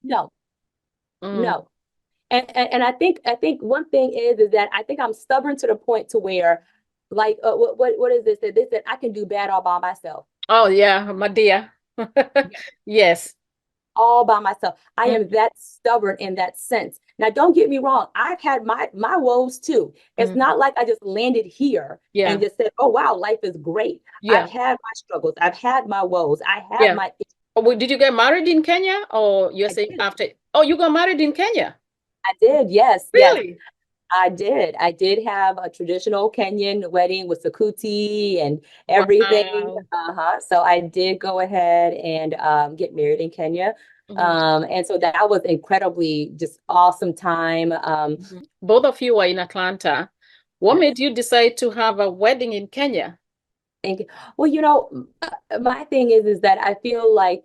No, Mm, no. And I think one thing is that I think I'm stubborn to the point to where, like, what is this? That this that I can do bad all by myself. oh yeah, my dear. Yeah, Yes. all by myself. I Mm, am that stubborn in that sense. Now, don't get me wrong. I've had my woes too. It's mm, not like I just landed here and yeah. just said, "Oh wow, life is great." I've Yeah. had my struggles. I've had my woes. I have Yeah. my. Oh, did you get married in Kenya or you're I saying did. after? Oh, you got married in Kenya? I did. Yes, yes. Really? I did. I did have a traditional Kenyan wedding with Sakuti and everything. Wow. So I did go ahead and get married in Kenya. Mhm, And so that was incredibly just awesome time. mhm. Both of you are in Atlanta. What Yes. made you decide to have a wedding in Kenya? And, well, my thing is that I feel like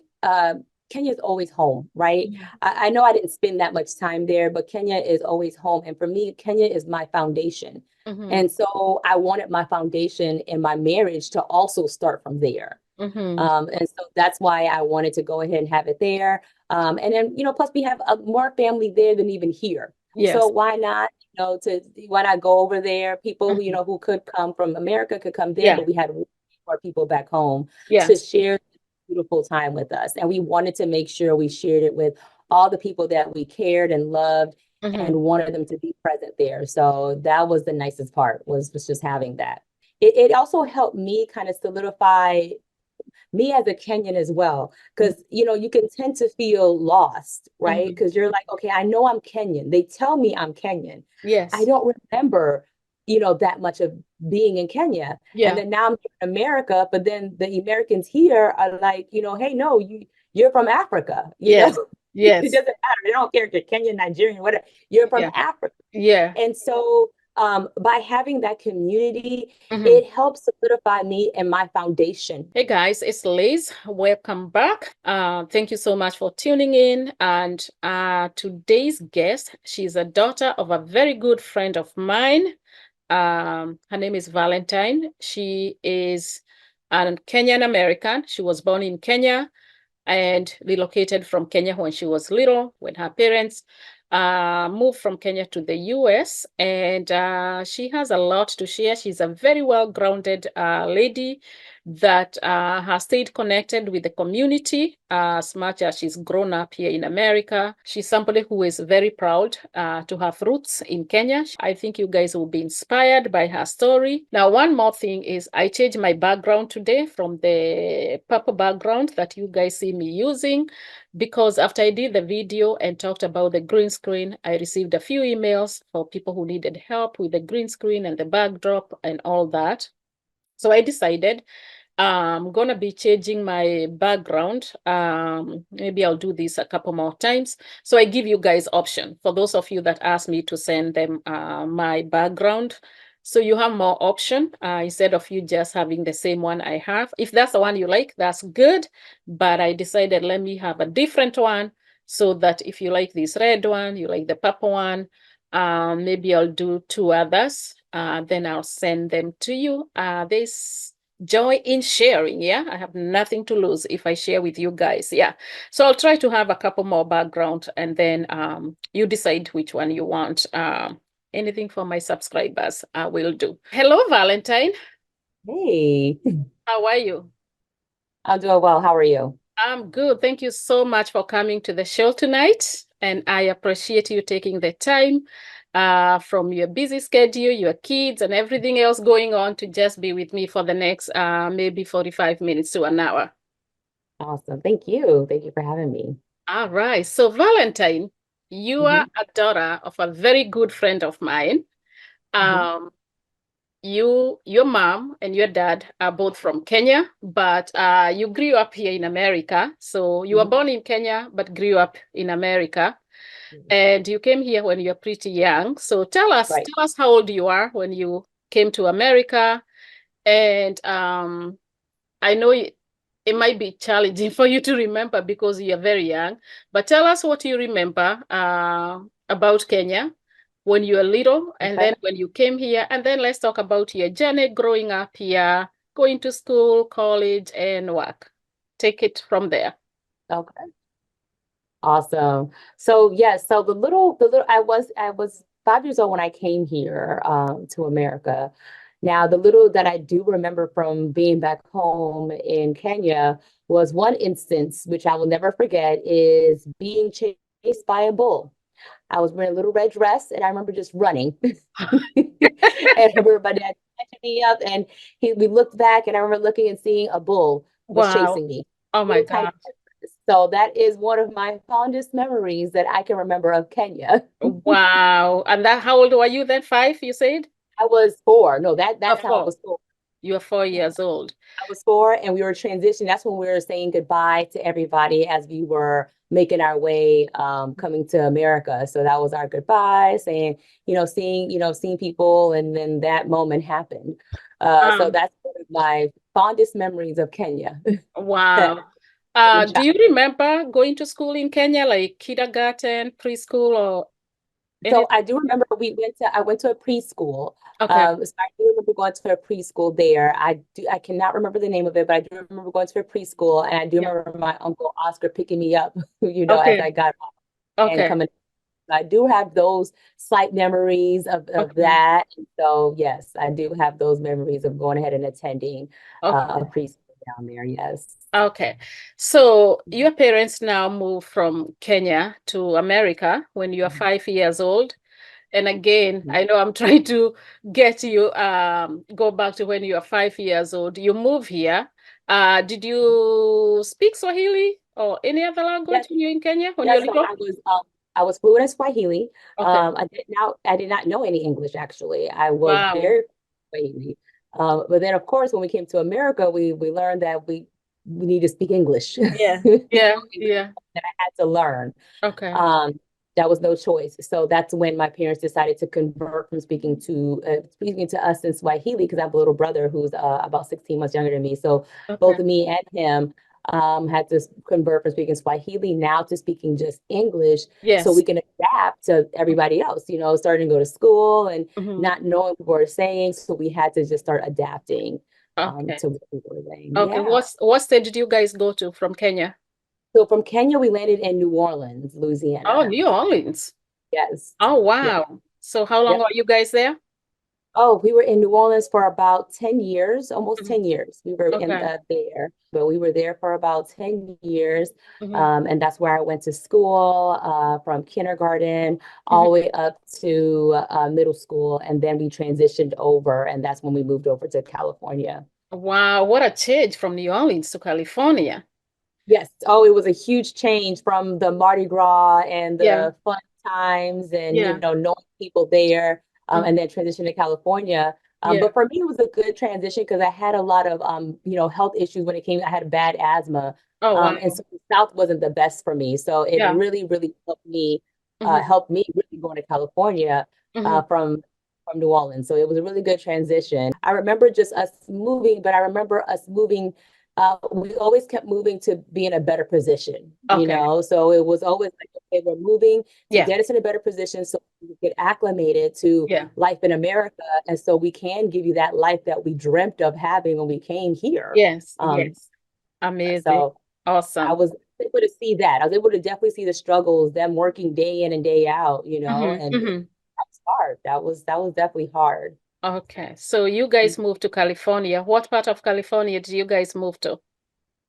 Kenya is always home, right? Mhm, I know I didn't spend that much time there, but Kenya is always home. And for me, Kenya is my foundation. mhm, And so I wanted my foundation in my marriage to also start from there. mhm. And so that's why I wanted to go ahead and have it there. And then, plus we have more family there than even here. So Yes. why not, why not go over there? People who, Mhm. who could come from America could come there, Yeah. but we had more people back home to Yes. share this beautiful time with us. And we wanted to make sure we shared it with all the people that we cared and loved Mhm. and wanted them to be present there. So that was the nicest part was just having that. It also helped me kind of solidify me as a Kenyan as well, Mhm. because you can tend to feel lost, right? Mhm. Because you're like, okay, I know I'm Kenyan. They tell me I'm Kenyan. I Yes. don't remember, that much of being in Kenya. And Yeah. then now I'm in America, but then the Americans here are like, hey, no, you're from Africa, Yes. It Yes. doesn't matter. They don't care if you're Kenyan, Nigerian, whatever. You're from Yeah. Africa. Yeah. And so by having that community, Mhm. it helps solidify me and my foundation. Hey guys, it's Liz. Welcome back. Thank you so much for tuning in. And today's guest, she's a daughter of a very good friend of mine. Her name is Valentine. She is an Kenyan-American. She was born in Kenya and relocated from Kenya when she was little, when her parents moved from Kenya to the US. And she has a lot to share. She's a very well-grounded lady that has stayed connected with the community as much as she's grown up here in America. She's somebody who is very proud to have roots in Kenya. I think you guys will be inspired by her story. Now, one more thing is I changed my background today from the purple background that you guys see me using because after I did the video and talked about the green screen, I received a few emails for people who needed help with the green screen and the backdrop and all that. So I decided I'm gonna be changing my background. Maybe I'll do this a couple more times. So I give you guys option for those of you that ask me to send them my background. So you have more option instead of you just having the same one I have. If that's the one you like, that's good. But I decided let me have a different one so that if you like this red one, you like the purple one, maybe I'll do two others. Then I'll send them to you. There's joy in sharing. Yeah, I have nothing to lose if I share with you guys. Yeah, so I'll try to have a couple more background and then you decide which one you want. Anything for my subscribers, I will do. Hello, Valentine. Hey, How are you? I'm doing well. How are you? I'm good. Thank you so much for coming to the show tonight. And I appreciate you taking the time from your busy schedule, your kids, and everything else going on to just be with me for the next maybe 45 minutes to an hour. Awesome. Thank you. Thank you for having me. All right. So, Valentine, you are Hmm. a daughter of a very good friend of mine. Hmm. Um, your mom and your dad are both from Kenya, but you grew up here in America. So you were Hmm. born in Kenya, but grew up in America. And you came here when you were pretty young. So Right. tell us how old you are when you came to America. And I know it might be challenging for you to remember because you're very young, but tell us what you remember about Kenya when you were little and Okay. then when you came here. And then let's talk about your journey growing up here, going to school, college, and work. Take it from there. Okay. Awesome. So yes, so I was 5 years old when I came here to America. Now the little that I do remember from being back home in Kenya was one instance which I will never forget is being chased by a bull. I was wearing a little red dress and I remember just running. And everybody had catching me up and we looked back and I remember looking and seeing a bull was Wow. chasing me. Oh my Little tiny God. so that is one of my fondest memories that I can remember of Kenya. Wow. And that, how old were you then? 5, you said? I was 4. No, that time I 4. was 4. You were four Yeah, years old. I was 4, and we were transitioning. That's when we were saying goodbye to everybody as we were making our way coming to America. So that was our goodbye, saying, seeing people, and then that moment happened. So Um, that's one of my fondest memories of Kenya. wow. In Do you remember going to school in Kenya, like kindergarten, preschool, or So anything? I do remember I went to a preschool. Okay. So I do remember going to a preschool there. I cannot remember the name of it, but I do remember going to a preschool and I do Yeah. remember my uncle Oscar picking me up, as Okay. I got off and Okay. coming. I do have those slight memories of Okay. that. So yes, I do have those memories of going ahead and attending a Okay. preschool down there. Yes. Okay. So your parents now moved from Kenya to America when you are Mhm. 5 years old. And again, Mhm. I know I'm trying to get you go back to when you are 5 years old. You move here. Did you speak Swahili or any other language Yes. when you're in Kenya when you're Yes, so little? I was fluent in Swahili. Okay. I did not know any English actually. I was Wow. very Swahili. But then of course when we came to America, we learned that we need to speak English. Yeah. So Yeah. Yeah. that I had to learn. Okay. Um, that was no choice. So that's when my parents decided to convert from speaking to us in Swahili because I have a little brother who's about 16 months younger than me. So Okay. both me and him had to convert from speaking Swahili now to speaking just English so we Yes. can adapt to everybody else, starting to go to school and Hmm. not knowing what we were saying. So we had to just start adapting Okay. to what we were saying. Okay. Yeah. What state did you guys go to from Kenya? So from Kenya, we landed in New Orleans, Oh, Louisiana. New Orleans. Yes. Oh, Yeah. wow. So how long Yep. are you guys there? Oh, we were in New Orleans for about 10 years, almost Mhm. 10 years. We were in Okay. there, but we were there for about 10 years. Hmm. And that's where I went to school from kindergarten all the Hmm. way up to middle school. And then we transitioned over, and that's when we moved over to California. Wow, what a change from New Orleans to California. Yes. Oh, it was a huge change from the Mardi Gras and Yeah. the fun times and, Yeah. knowing people there and Mhm. then transition to California. Yeah. But for me, it was a good transition because I had a lot of, health issues when it came. I had bad asthma. Oh, And wow. so the South wasn't the best for me. So it Yeah. really, really Hmm. helped me really going to California Hmm. from New Orleans. So it was a really good transition. I remember just us moving, but I remember us moving we always kept moving to be in a better position, Okay. So it was always like, okay, we're moving to Yeah. get us in a better position so we get acclimated to Yeah. life in America. And so we can give you that life that we dreamt of having when we came here. Yes. Um, Yes. Amazing. so I Awesome. was able to see that. I was able to definitely see the struggles, them working day in and day out, Hmm. and Hmm. that was hard. That was definitely hard. Okay. So you guys moved to California. What part of California did you guys move to?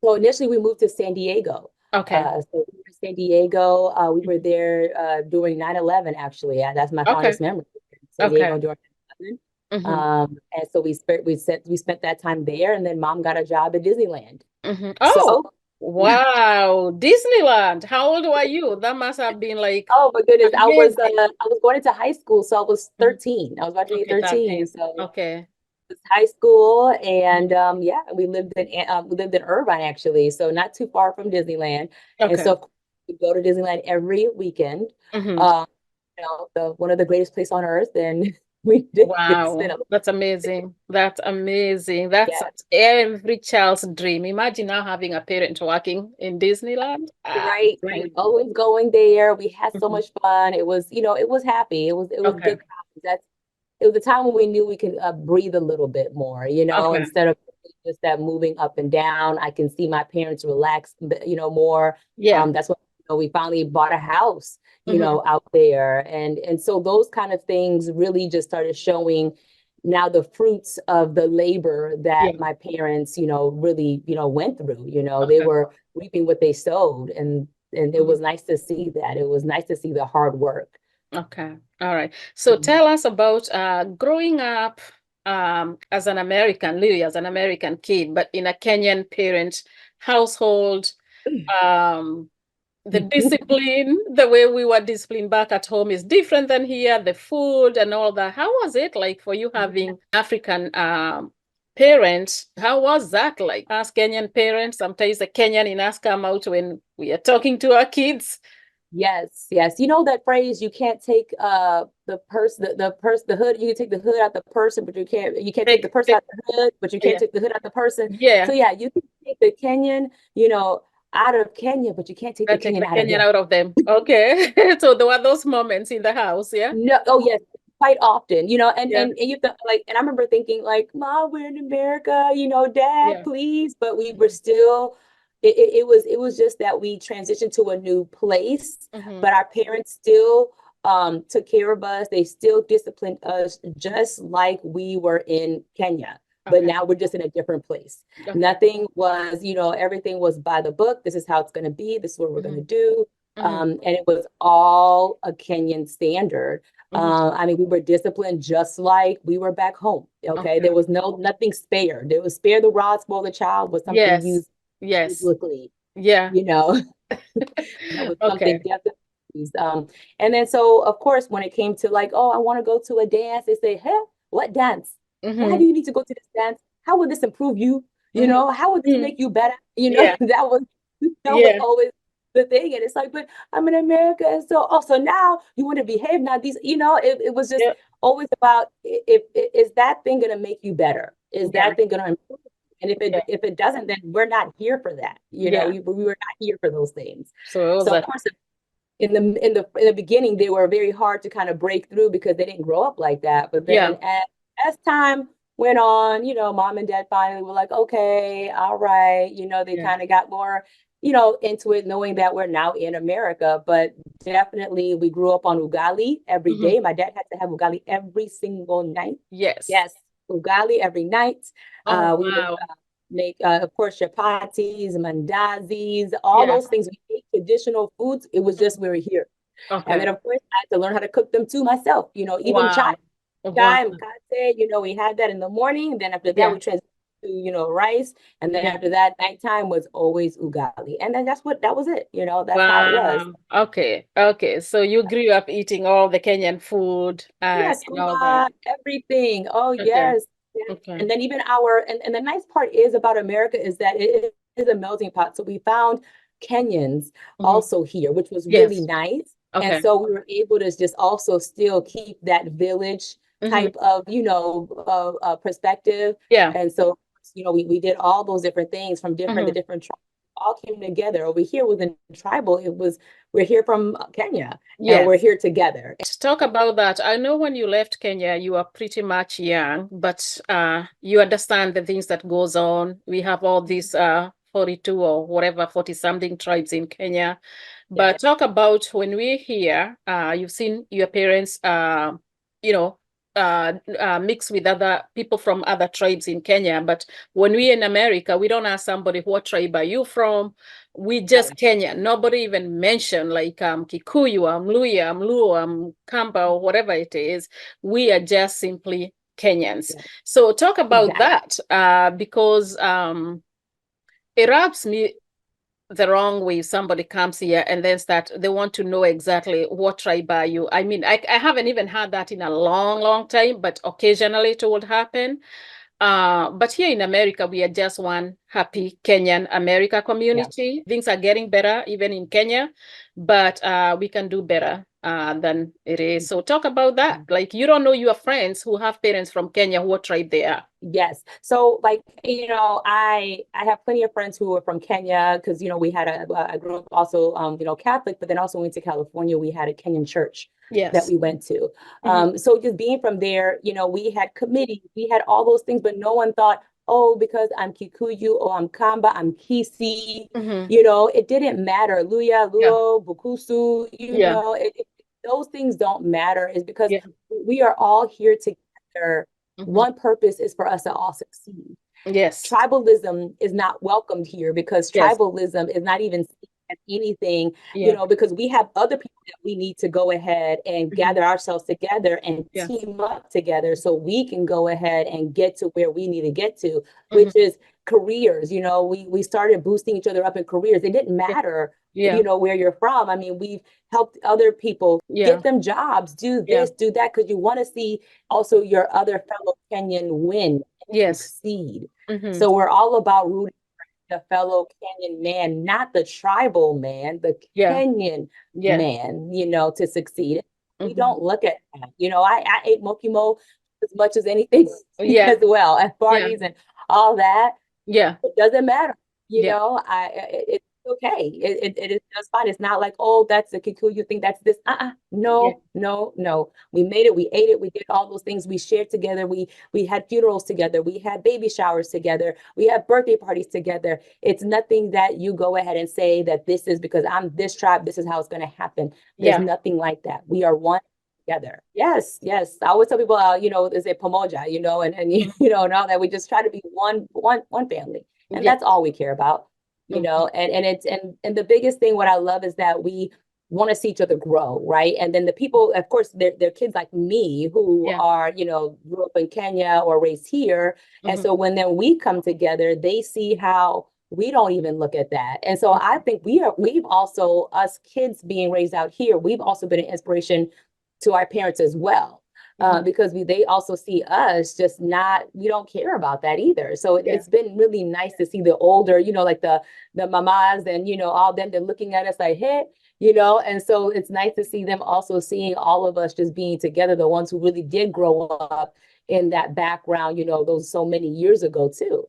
So initially we moved to San Diego. Okay. So we were in San Diego. We were there during 9/11, actually. That's my Okay. fondest memory. San Okay. Diego during 9/11. Hmm. And so we spent that time there, and then mom got a job at Disneyland. Hmm. So Oh, wow. Disneyland. How old were you? That must have been like oh my goodness, amazing. I was going into high school, so I was Mhm. 13. I was about to be Okay, 13. 13. So Okay. was high school and Mhm. yeah, we lived in Irvine actually, so not too far from Disneyland. And Okay. so we go to Disneyland every weekend. Hmm. Um, the one of the greatest place on earth, and we did spend Wow. a That's amazing. That's amazing. That's yeah, every child's dream. Imagine now having a parent working in Disneyland. Ah, right, right. dream. Always going there. We had so Mhm. much fun. It was happy. It was Okay. good times. It was a time when we knew we could breathe a little bit more, Okay. instead of just that moving up and down. I can see my parents relax, more. Yeah. That's what we finally bought a house, Mm-hmm. out there. And so those kind of things really just started showing now the fruits of the labor Yeah. that my parents, really, went through. They Okay. were reaping what they sowed. And it Mhm. was nice to see that. It was nice to see the hard work. Okay. All right. So tell us about growing up as an American, literally as an American kid, but in a Kenyan parent household. Um, the discipline, the way we were disciplined back at home is different than here, the food and all that. How was it like for you having African parents? How was that like? As Kenyan parents, sometimes the Kenyan in us come out when we are talking to our kids. Yes, yes. You know that phrase, you can't take the hood, you can take the hood out the person, but you can't take the person out the hood, but you can't Yeah, take the hood out the person. So yeah. yeah, you can take the Kenyan, out of Kenya, but you can't take I the take Kenyan the out of Kenyan them. out of them. Okay. So there were those moments in the house, yeah? No, oh yes, quite often, and Yeah. and you have to, like, and I remember thinking like, Mom, we're in America, Dad, Yeah. please, but we were still. It was just that we transitioned to a new place, Mm-hmm. but our parents still took care of us. They still disciplined us just like we were in Kenya, but Okay. now we're just in a different place. Okay. Nothing was, everything was by the book. This is how it's going to be. This is what we're going to Mm-hmm. do. Mm-hmm. And it was all a Kenyan standard. Mm-hmm. I mean, we were disciplined just like we were back home. Okay, Okay. there was nothing spared. There was spare the rod, spoil the child was something Yes. used Yes. biblically. Yeah. You know, that was something Okay. definitely used. And then so of course when it came to like, oh, I want to go to a dance, they say, hey, what dance? Why Mm-hmm. do you need to go to this dance? How would this improve you? Mm-hmm. How would this Mm-hmm. make you better? Yeah. That was Yeah. always the thing. And it's like, but I'm in America. And so also now you want to behave now. It was just Yeah. always about if is that thing gonna make you better? Is Yeah. that thing gonna improve? And if Yeah. it doesn't, then we're not here for that. Yeah. We were not here for those things. So it was So of a course, in the beginning, they were very hard to kind of break through because they didn't grow up like that. But yeah. then as time went on, mom and dad finally were like, okay, all right, they Yeah. kind of got more, into it, knowing that we're now in America. But definitely, we grew up on ugali every Mm-hmm. day. My dad had to have ugali every single night. Yes. Yes, ugali every night. Oh, We would wow. make, of course, chapatis, mandazis, all Yeah. those things. We ate traditional foods. It was just Mhm. we were here. And Okay. then, of course, I had to learn how to cook them too myself. Even chai, Wow. Wow. chai, mkate, we had that in the morning. Then after that, Yeah. we transitioned to, rice. And then Yeah. after that, nighttime was always ugali. And then that was it. That's how it was. Wow. Okay. Okay. So you grew up eating all the Kenyan food Yeah, and all that. scuba, everything. Oh, Okay. yes. Yes. Okay. And then even and the nice part is about America is that it is a melting pot. So we found Kenyans Hmm. also here, which was really Yes. nice. And Okay. so we were able to just also still keep that village Hmm. type of, perspective. Yeah. And so, we did all those different things from the Hmm. different tribes all came together. Over here within tribal, we're here from Kenya and we're Yes. here together. To talk about that, I know when you left Kenya, you are pretty much young, but you understand the things that goes on. We have all these 42 or whatever, 40 something tribes in Kenya. Yeah. But talk about when we're here, you've seen your parents, you know, mix with other people from other tribes in Kenya. But when we're in America, we don't ask somebody, what tribe are you from? We just Right. Kenya. Nobody even mentioned like Kikuyu, Mluya, Luo, Kamba, or whatever it is. We are just simply Kenyans. Yeah. So talk about Exactly. that because it rubs me the wrong way. Somebody comes here and then they want to know exactly what tribe are you. I mean, I haven't even had that in a long, long time, but occasionally it would happen. But here in America, we are just one happy Kenyan America Yeah. community. Things are getting better even in Kenya, but we can do better than it is. So talk about that. Like you don't know your friends who have parents from Kenya, what tribe they are. Yes. So like, I have plenty of friends who are from Kenya because, we had I grew up also, Catholic, but then also went to California. We had a Kenyan church that Yes. we went to. Mhm. So just being from there, we had committees, we had all those things, but no one thought, oh, because I'm Kikuyu, or I'm Kamba, I'm Kisi. Mm-hmm. It didn't matter. Luya, Yeah. Luo, Bukusu, Yeah. those things don't matter. Is because Yeah. we are all here together. Mm-hmm. One purpose is for us to all succeed. Yes. Tribalism is not welcomed here, because Yes. tribalism is not even seen as anything, Yeah. because we have other people that we need to go ahead and Mm-hmm. gather ourselves together and Yeah. team up together so we can go ahead and get to where we need to get to, Mm-hmm. which is careers. We started boosting each other up in careers. It didn't Yeah. matter, Yeah. where you're from. I mean, we've helped other people Yeah. get them jobs, do Yeah. this, do that, because you want to see also your other fellow Kenyan win and Yes. succeed. Mm-hmm. So we're all about rooting for the fellow Kenyan man, not the tribal man, the Yeah. Kenyan Yeah. man, to succeed. We Mm-hmm. don't look at that. I ate mokimo as much as anything Yeah. as well at Yeah. parties and all that. Yeah. It doesn't matter. Yeah. It's okay. It is just fine. It's not like, oh, that's the Kikuyu thing. That's this. Yeah. No, no, no. We made it. We ate it. We did all those things. We shared together. We had funerals together. We had baby showers together. We had birthday parties together. It's nothing that you go ahead and say that this is because I'm this tribe, this is how it's going to happen. There's Yeah. nothing like that. We are one together. Yes, yes. I always tell people, is a pomoja, and all that. We just try to be one family. And Yeah. that's all we care about, Mm-hmm. and the biggest thing, what I love is that we want to see each other grow, right? And then the people, of course, they're kids like me who Yeah. are, grew up in Kenya or raised here. And Mm-hmm. so when then we come together, they see how we don't even look at that. And so I think we've also, us kids being raised out here, we've also been an inspiration to our parents as well. Mm-hmm. Because they also see us just not, we don't care about that either. So Yeah. it's been really nice to see the older, like the mamas and, all them, they're looking at us like, hey, and so it's nice to see them also seeing all of us just being together, the ones who really did grow up in that background, those so many years ago too.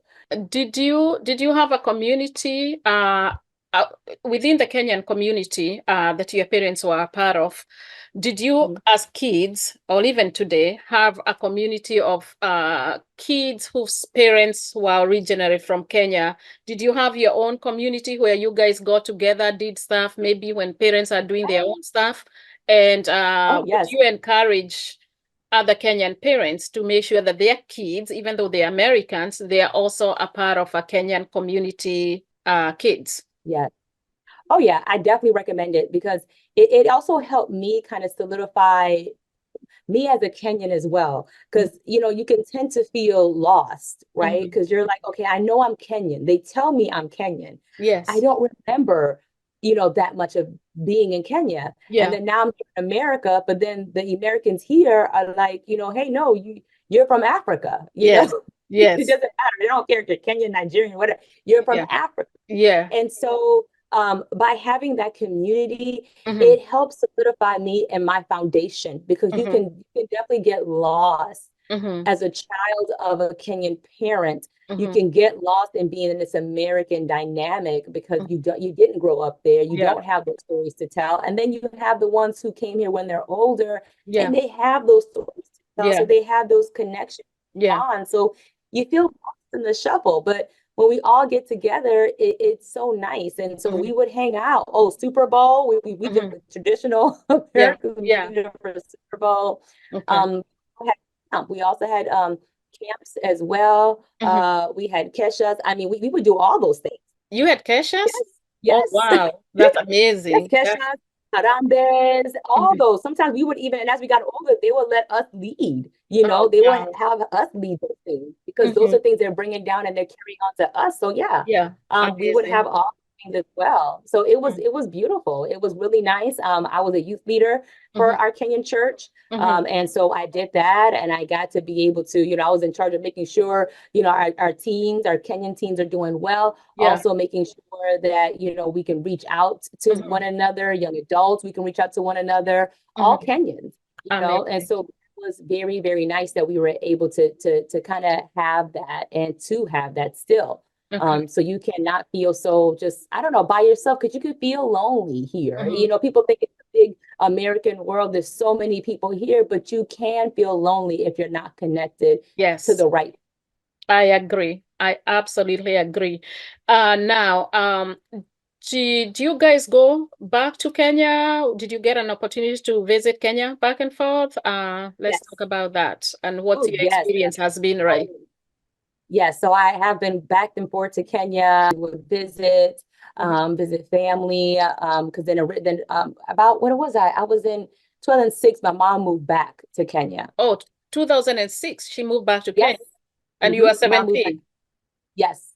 Did you have a community uh, within the Kenyan community that your parents were a part of? Did you, as kids, or even today, have a community of kids whose parents were originally from Kenya? Did you have your own community where you guys got together, did stuff, maybe when parents are doing their own stuff? And Oh, would yes. you encourage other Kenyan parents to make sure that their kids, even though they're Americans, they are also a part of a Kenyan community kids? Yeah. Oh, yeah. I definitely recommend it because it also helped me kind of solidify me as a Kenyan as well. Because, you can tend to feel lost, right? Mhm. Because you're like, okay, I know I'm Kenyan. They tell me I'm Kenyan. I Yes. don't remember, that much of being in Kenya. Yeah. And then now I'm in America, but then the Americans here are like, hey, no, you're from Africa, Yes. It Yes. doesn't matter. They don't care if you're Kenyan, Nigerian, whatever. You're from Yeah. Africa. Yeah. And so by having that community, Mhm. it helps solidify me and my foundation because you Mhm. can definitely get lost Mhm. as a child of a Kenyan parent. You Mhm. can get lost in being in this American dynamic because you didn't grow up there. You Yeah. don't have those stories to tell. And then you have the ones who came here when they're older Yeah. and they have those stories to tell. Yeah. So they have those connections Yeah. on. So you feel lost in the shuffle. But when we all get together, it's so nice. And so we Mhm. would hang out. Oh, Super Bowl. We did Mhm. the traditional Yeah. American Yeah. music for Super Bowl. Okay. We had camp. We also had camps as well. Mhm. We had Keshas. I mean, we would do all those things. You had Kesha's? Yes, Oh, yes. wow. That's Yes, amazing. Kesha, Harambes, all Mhm. those. Sometimes we would even, and as we got older, they would let us lead. Oh, They would wow. have us lead those things because those Mhm. are things they're bringing down and they're carrying on to us. So yeah, Yeah. we would Amazing. have all things as well. So it was Mhm. it was beautiful. It was really nice. I was a youth leader for Mhm. our Kenyan church. Mhm. And so I did that and I got to be able to, I was in charge of making sure, our teens, our Kenyan teens are doing well. Yeah. Also making sure that, we can reach out to one Mhm. another, young adults, we can reach out to one another, all Mhm. Kenyans, and Amazing. so it was very, very nice that we were able to kind of have that and to have that still. Okay. So you cannot feel so just, I don't know, by yourself, because you could feel lonely here. Mhm. People think it's a big American world. There's so many people here, but you can feel lonely if you're not connected to Yes. the right. I agree. I absolutely agree. Now, do you guys go back to Kenya? Did you get an opportunity to visit Kenya back and forth? Let's talk Yes. about that and what Oh, your yes. experience has been, right? Oh, yes. So I have been back and forth to Kenya, would visit, Mhm. visit family, because then about when was I? I was in 2006. My mom moved back to Kenya. Oh, 2006, she moved back to Yes. Kenya and you are Mom moved back. 17. Yes.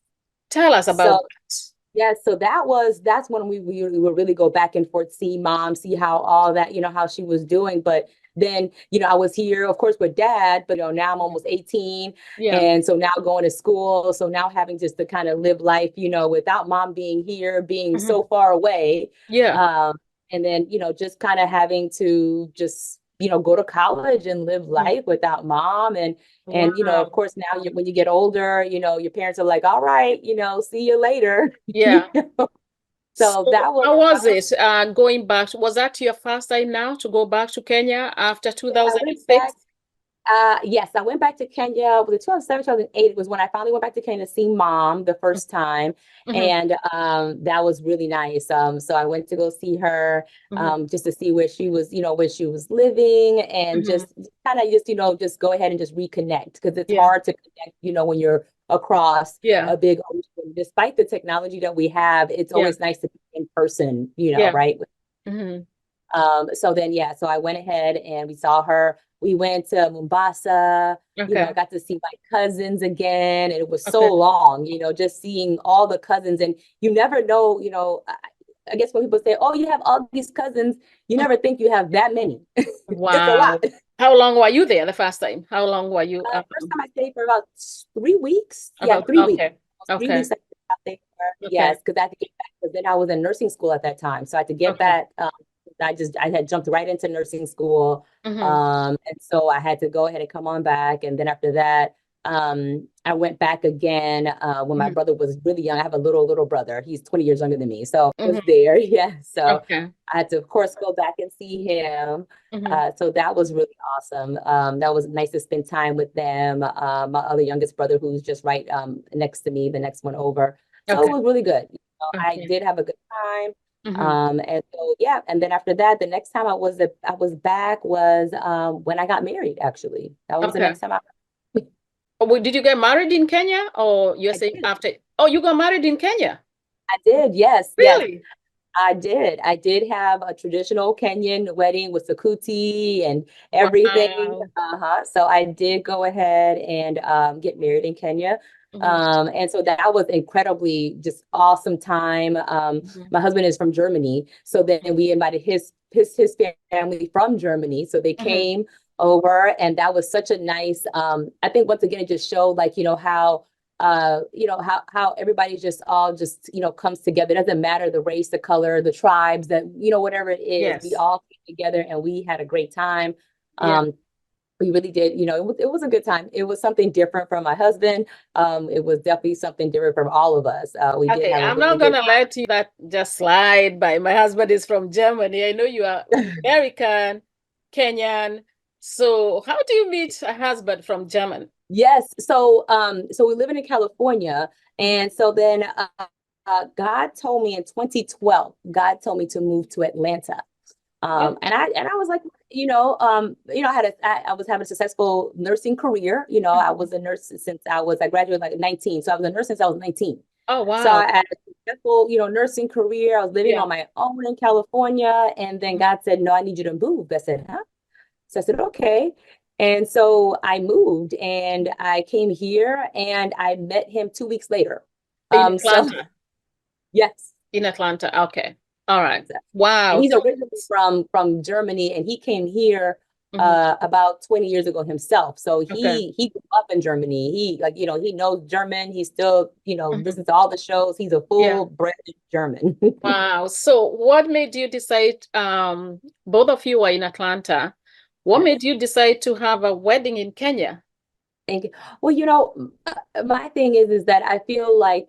Tell us about So that. yeah, so that's when we would really go back and forth, see mom, see how all that, how she was doing. But then, I was here, of course, with dad, but now I'm almost 18. Yeah. And so now going to school. So now having just to kind of live life, without mom being here, being Mhm. so far away. Yeah. Um, and then, just kind of having to just, go to college and live Mhm. life without mom. And of Wow. course, now when you get older, your parents are like, all right, see you later. Yeah. So So that was, how was it going back? Was that your first time now to go back to Kenya after I went back. 2006? Yes, I went back to Kenya. Was it 2007, 2008 was when I finally went back to Kenya to see mom the first time. Hmm. And that was really nice. So I went to go see her Hmm. just to see where she was, where she was living and Hmm. just kind of just go ahead and just reconnect because it's Yeah. hard to connect, when you're across Yeah. a big ocean. Despite the technology that we have, it's Yeah. always nice to be in person, Yeah. right? Hmm. So then, yeah, so I went ahead and we saw her. We went to Mombasa, Okay. got to see my cousins again. And it was so Okay. long, just seeing all the cousins. And you never know, I guess when people say, oh, you have all these cousins, you never think you have that many. It's a lot. Wow. How long were you there the first time? How long were you First time I stayed for about 3 weeks. Yeah, about? 3 weeks. Okay. Almost three Okay. weeks I out there. Okay. Yes, because I had to get back. Because then I was in nursing school at that time, so I had to get Okay. back. I had jumped right into nursing school, Hmm. and so I had to go ahead and come on back. And then after that, I went back again when my Hmm. brother was really young. I have a little brother. He's 20 years younger than me, so I was Hmm. there. Yeah, so Okay. I had to, of course, go back and see him. Hmm. So that was really awesome. That was nice to spend time with them. My other youngest brother, who's just right next to me, the next one over. So it Okay. was really good. I Okay. did have a good time. Hmm. And so yeah, and then after that, the next time I was back was when I got married. Actually, that was the Okay. next time I Oh, did you get married in Kenya or you're I saying did. after? Oh, you got married in Kenya? I did. Yes, yes. Really? I did. I did have a traditional Kenyan wedding with Sakuti and everything. Wow. So I did go ahead and get married in Kenya. Hmm. And so that was incredibly just awesome time. Hmm. My husband is from Germany, so then we invited his family from Germany, so they Hmm. came over, and that was such a nice. I think once again it just showed like how how everybody just all just comes together. It doesn't matter the race, the color, the tribes, that whatever it is, we Yes. all came together and we had a great time. Yeah. um we really did. It was a good time. It was something different from my husband. It was definitely something different from all of us. We did Okay, have a I'm really not good gonna let you that just slide by. My husband is from Germany. I know you are time. American, Kenyan. So how do you meet a husband from Germany? Yes. So we're living in California, Mhm. and so then God told me in 2012, God told me to move to Atlanta. Oh, And I was like, I was having a successful nursing career. I mhm. was a nurse since I graduated like 19. So I was a nurse since I was 19. Oh, So wow. I had a successful, nursing career. I was living Yeah. on my own in California. And then Mhm. God said, no, I need you to move. I said, huh? So I said, okay. And so I moved and I came here and I met him 2 weeks later. In So Atlanta. yes. In Atlanta. Okay. All right. Exactly. And Wow. he's So, originally from Germany, and he came here mhm. about 20 years ago himself. So Okay. he grew up in Germany. He he knows German. He still Mhm. listens to all the shows. He's a Yeah. full bred German. Wow. So what made you decide, both of you are in Atlanta. What Yes. made you decide to have a wedding in Kenya? Thank you. Well, my thing is that I feel like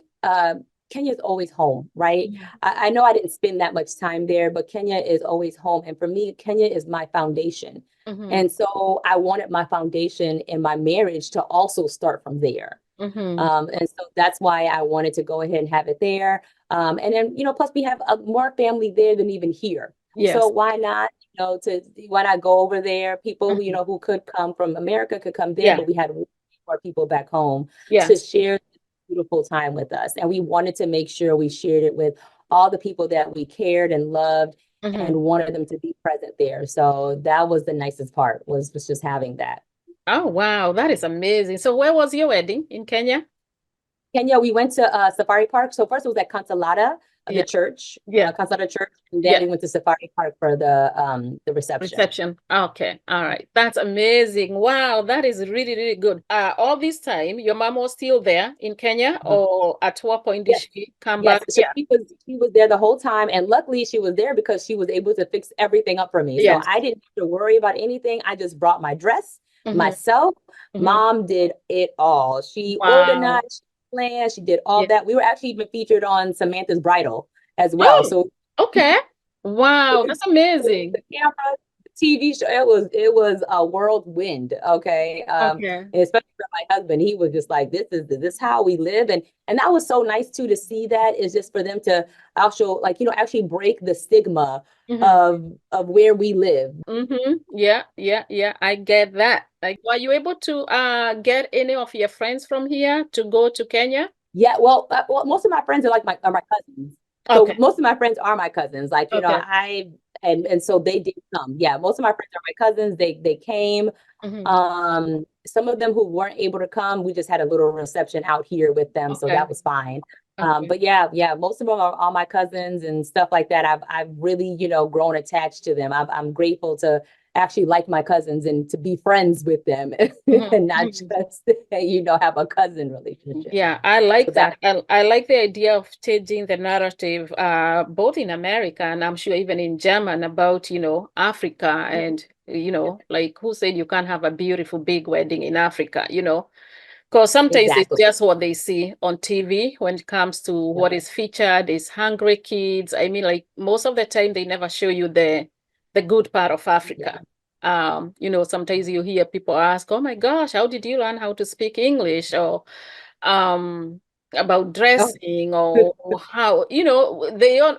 Kenya is always home, right? Mhm. I know I didn't spend that much time there, but Kenya is always home. And for me, Kenya is my foundation. Mhm. And so I wanted my foundation in my marriage to also start from there. Mm-hmm. And so that's why I wanted to go ahead and have it there. And then, plus we have more family there than even here. So Yes. why not, why not go over there? People who, Mm-hmm. who could come from America could come there, Yeah. but we had more people back home to Yes. share this beautiful time with us. And we wanted to make sure we shared it with all the people that we cared and loved Mm-hmm. and wanted them to be present there. So that was the nicest part was just having that. Oh, wow. That is amazing. So where was your wedding? In Kenya? Kenya, we went to Safari Park. So first it was at Cantalata, Yeah. the church, Yeah. Cantalata Church, and then Yeah. we went to Safari Park for the reception. Reception. Okay. All right. That's amazing. Wow. That is really, really good. All this time, your mom was still there in Kenya, Uh-huh. or at what point did Yes, she come yes. back? So Yeah. she was there the whole time, and luckily she was there because she was able to fix everything up for me. So Yes. I didn't have to worry about anything. I just brought my dress Mm-hmm. myself. Mm-hmm. Mom did it all. She Wow. organized, she planned, she did all Yeah. that. We were actually even featured on Samantha's bridal as well. Oh, So okay. Wow. That's amazing. the camera, the TV show, it was a whirlwind. Okay. Okay. And especially for my husband, he was just like, this is how we live. And that was so nice too to see that is just for them to also actually break the stigma Mm-hmm. of where we live. Mm-hmm. Yeah, yeah, yeah. I get that. Like, were you able to get any of your friends from here to go to Kenya? Yeah, well, most of my friends are my cousins. So Okay. most of my friends are my cousins. Okay. I and so they did come. Yeah, most of my friends are my cousins. They came. Mm-hmm. Some of them who weren't able to come, we just had a little reception out here with them, so Okay. that was fine. Okay. But yeah, most of them are all my cousins and stuff like that. I've really, grown attached to them. I'm grateful to actually like my cousins and to be friends with them Mm-hmm. and not Mm-hmm. just, have a cousin relationship. Yeah, I So like that, that. I like the idea of changing the narrative, both in America and I'm sure even in German about, Africa and, like who said you can't have a beautiful big wedding in Africa? Because sometimes it's exactly. just what they see on TV when it comes to what is featured is hungry kids. I mean, like most of the time they never show you the good part of Yeah. Africa. Sometimes you hear people ask, "Oh my gosh, how did you learn how to speak English?" Or um about Oh, dressing or how yeah,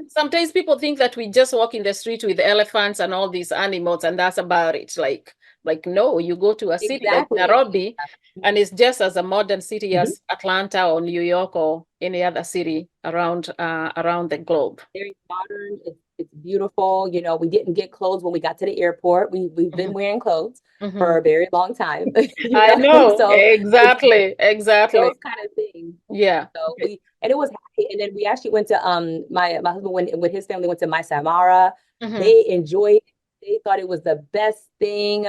sometimes people think that we just walk in the street with elephants and all these animals and that's about it. Like no, you go to a city like exactly. Nairobi and it's just as a modern city Mhm. as Atlanta or New York or any other city around the globe. Very modern. It's beautiful. We didn't get clothes when we got to the airport. We've been Mhm, wearing clothes for mhm. a very long time, I know, So it's exactly, exactly. those kind of things. Yeah. So and it was happy. And then we actually went to my husband went with his family went to my Samara. Mhm. They enjoyed it. They thought it was the best thing.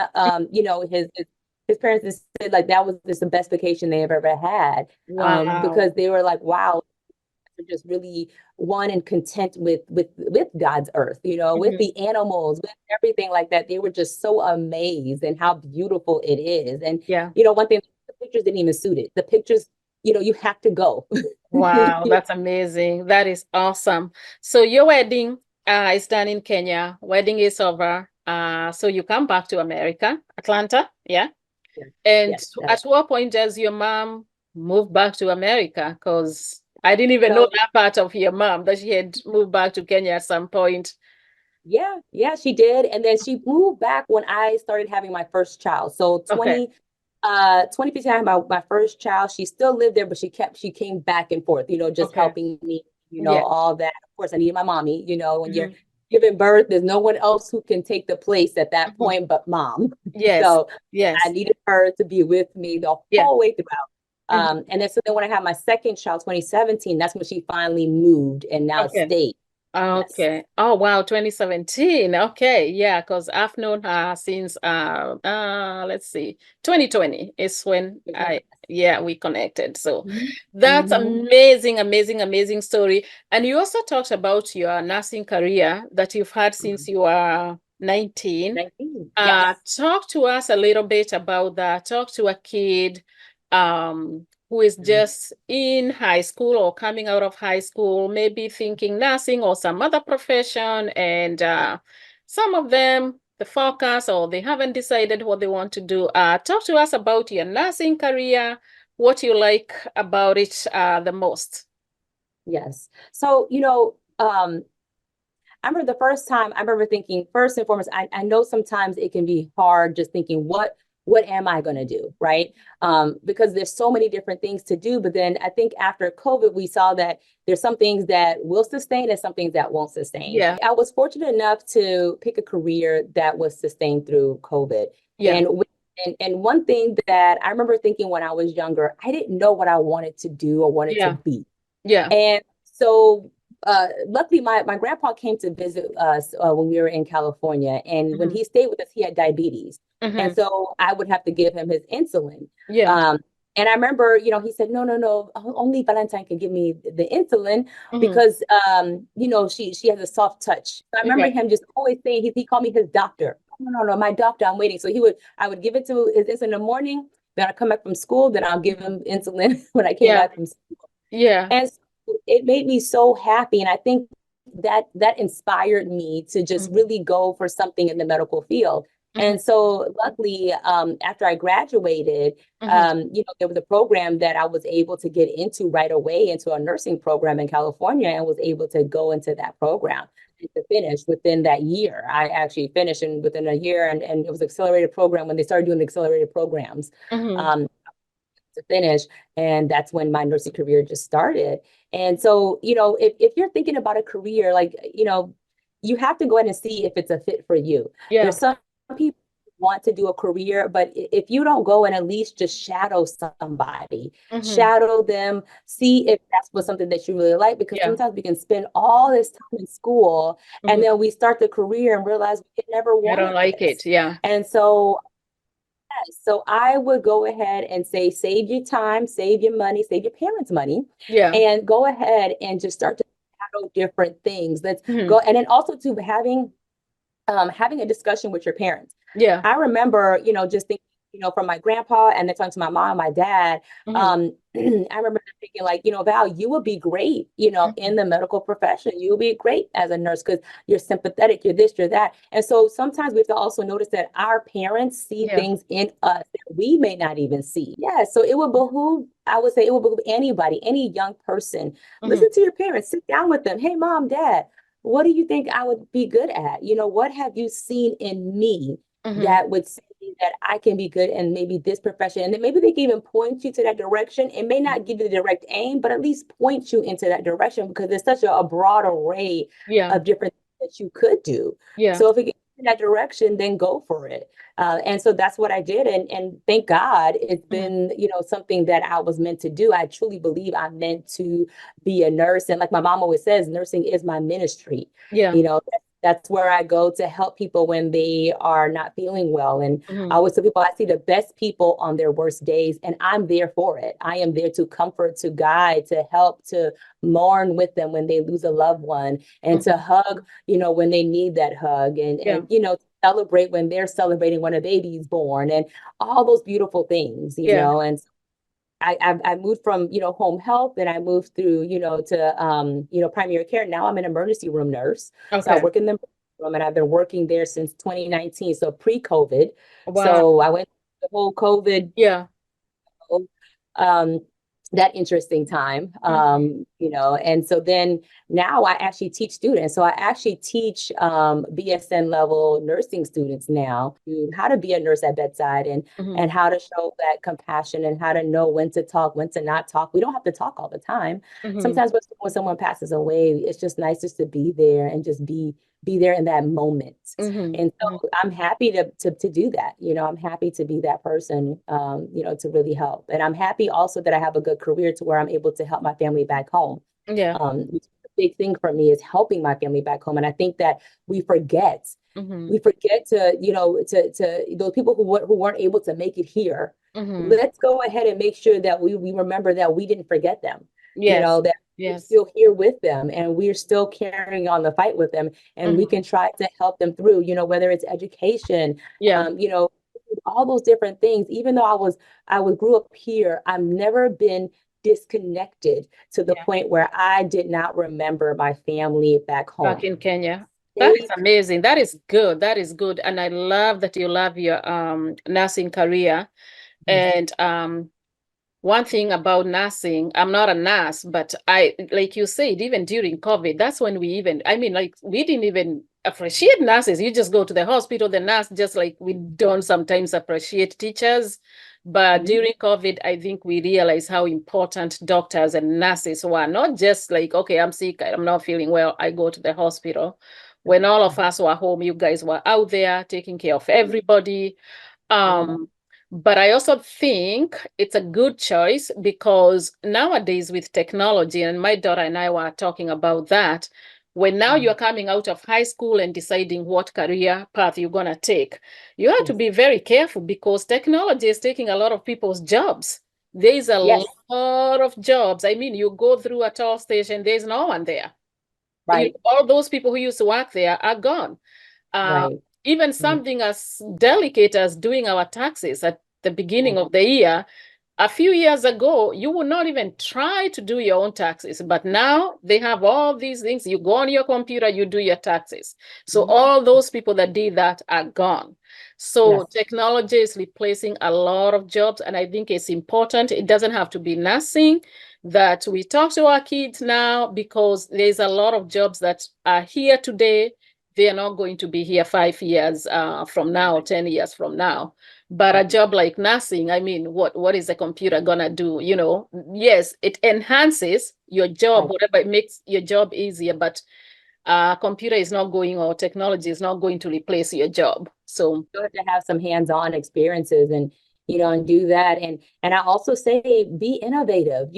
His parents just said like that was just the best vacation they have ever had. Wow. Because they were like, wow, they're just really one and content with God's earth, with Mhm. the animals, with everything like that. They were just so amazed and how beautiful it is. And Yeah. one thing, the pictures didn't even suit it. The pictures, you have to go. Wow, that's amazing. That is awesome. So your wedding is done in Kenya. Wedding is over. So you come back to America, Atlanta, yeah? Yes, And yes. at what point does your mom move back to America? Because I didn't even know So that part of your mom, that she had moved back to Kenya at some point. yeah, she did. And then she moved back when I started having my first child. So Okay, 2015, I had my first child. She still lived there, but she came back and forth, just okay. helping me, Yeah. all that. Of course, I needed my mommy, when you're Mhm, giving birth, there's no one else who can take the place at that mhm. point but mom. Yes, So I yes. needed her to be with me the Yeah. whole way throughout. Mhm. And then when I had my second child, 2017, that's when she finally moved and now Okay. stayed. Yes. Okay. Oh wow, 2017. Okay. Yeah, because I've known her since let's see, 2020 is when we connected. So Mhm. that's Mhm. amazing, amazing, amazing story. And you also talked about your nursing career that you've had since you were 19. 19. Yes. Talk to us a little bit about that. Talk to a kid who is Mhm. just in high school or coming out of high school, maybe thinking nursing or some other profession, and some of them the focus or they haven't decided what they want to do. Talk to us about your nursing career, what you like about it the most. Yes. So, I remember the first time, I remember thinking, first and foremost, I know sometimes it can be hard just thinking, what am I going to do? Right. Because there's so many different things to do. But then I think after COVID, we saw that there's some things that will sustain and some things that won't sustain. Yeah. I was fortunate enough to pick a career that was sustained through COVID. Yeah. And one thing that I remember thinking when I was younger, I didn't know what I wanted to do or wanted to Yeah. be. Yeah. And so luckily, my grandpa came to visit us when we were in California. And when he stayed with us, he had diabetes. And so I would have to give him his insulin. Yeah. And I remember, he said, no, no, no, only Valentine can give me the insulin Mhm. because, she has a soft touch. So I remember Okay. him just always saying, he called me his doctor. No, no, no, my doctor, I'm waiting. So I would give it to his insulin in the morning. Then I come back from school. Then I'll give him insulin when I came Yeah. back from school. Yeah. And so it made me so happy. And I think that inspired me to just really go for something in the medical field. And so luckily, after I graduated, there was a program that I was able to get into right away into a nursing program in California and was able to go into that program to finish within that year. I actually finished within a year, and it was an accelerated program when they started doing accelerated programs. To finish. And that's when my nursing career just started. And so, if you're thinking about a career, like, you have to go ahead and see if it's a fit for you. Yeah. There's some people who want to do a career, but if you don't go and at least just shadow somebody, shadow them, see if that's what something that you really like, because sometimes we can spend all this time in school and then we start the career and realize we never I wanted don't like this. it. Yeah. And so so I would go ahead and say, save your time, save your money, save your parents' money, Yeah. and go ahead and just start to shadow different things. Let's Mhm. go, and then also to having a discussion with your parents. Yeah. I remember, just thinking, from my grandpa and then talking to my mom and my dad. I remember thinking like, Val, you would be great, in the medical profession. You would be great as a nurse because you're sympathetic, you're this, you're that. And so sometimes we have to also notice that our parents see things in us that we may not even see. Yeah. So it would behoove, I would say it would behoove anybody, any young person, listen to your parents, sit down with them. Hey, mom, dad, what do you think I would be good at? What have you seen in me that would say that I can be good in maybe this profession? And then maybe they can even point you to that direction. It may not give you the direct aim, but at least point you into that direction because there's such a broad array of different things that you could do. Yeah. So if it gets in that direction, then go for it. And so that's what I did. And thank God it's been, something that I was meant to do. I truly believe I'm meant to be a nurse. And like my mom always says, nursing is my ministry. Yeah. That's where I go to help people when they are not feeling well. And I always tell people I see the best people on their worst days, and I'm there for it. I am there to comfort, to guide, to help, to mourn with them when they lose a loved one, and to hug, when they need that hug, and celebrate when they're celebrating when a baby's born, and all those beautiful things, And I moved from, home health, and I moved through, to, primary care. Now I'm an emergency room nurse. So I Okay. work in the room, and I've been working there since 2019. So pre-COVID. Wow. So I went through the whole COVID, Yeah. um, that interesting time, and so then now I actually teach students. So I actually teach BSN level nursing students now how to be a nurse at bedside and how to show that compassion and how to know when to talk, when to not talk. We don't have to talk all the time. Sometimes when someone passes away, it's just nice just to be there and just be there in that moment. And so I'm happy to do that. I'm happy to be that person, to really help. And I'm happy also that I have a good career to where I'm able to help my family back home. Yeah. The big thing for me is helping my family back home. And I think that we forget to, to those people who weren't able to make it here. Let's go ahead and make sure that we remember that we didn't forget them. Yes. That we're still here with them and we're still carrying on the fight with them, and we can try to help them through, whether it's education, all those different things. Even though I grew up here, I've never been disconnected to the point where I did not remember my family back home. Back in Kenya. That is amazing. That is good. That is good. And I love that you love your nursing career. And one thing about nursing, I'm not a nurse, but I, like you said, even during COVID, that's when we even, I mean, like we didn't even appreciate nurses. You just go to the hospital, the nurse, just like we don't sometimes appreciate teachers. But Mhm. during COVID, I think we realized how important doctors and nurses were, not just like, okay, I'm sick, I'm not feeling well, I go to the hospital. When all of us were home, you guys were out there taking care of everybody. Yeah. But I also think it's a good choice because nowadays with technology, and my daughter and I were talking about that, when now Mhm. you're coming out of high school and deciding what career path you're going to take, you have to Yes. be very careful because technology is taking a lot of people's jobs. There's a Yes. lot of jobs. I mean, you go through a toll station, there's no one there. Right. All those people who used to work there are gone. Uh, Right. Even Right. something as delicate as doing our taxes at the beginning Right. of the year, a few years ago, you would not even try to do your own taxes. But now they have all these things. You go on your computer, you do your taxes. So Mhm. all those people that did that are gone. So Yes. technology is replacing a lot of jobs. And I think it's important. It doesn't have to be nursing, that we talk to our kids now because there's a lot of jobs that are here today. They are not going to be here 5 years from now, 10 years from now. But a job like nursing, I mean, what is the computer gonna do? You know, yes, it enhances your job, Right. whatever, it makes your job easier, but computer is not going, or technology is not going to replace your job. So You have to have some hands-on experiences and and do that. And I also say be innovative,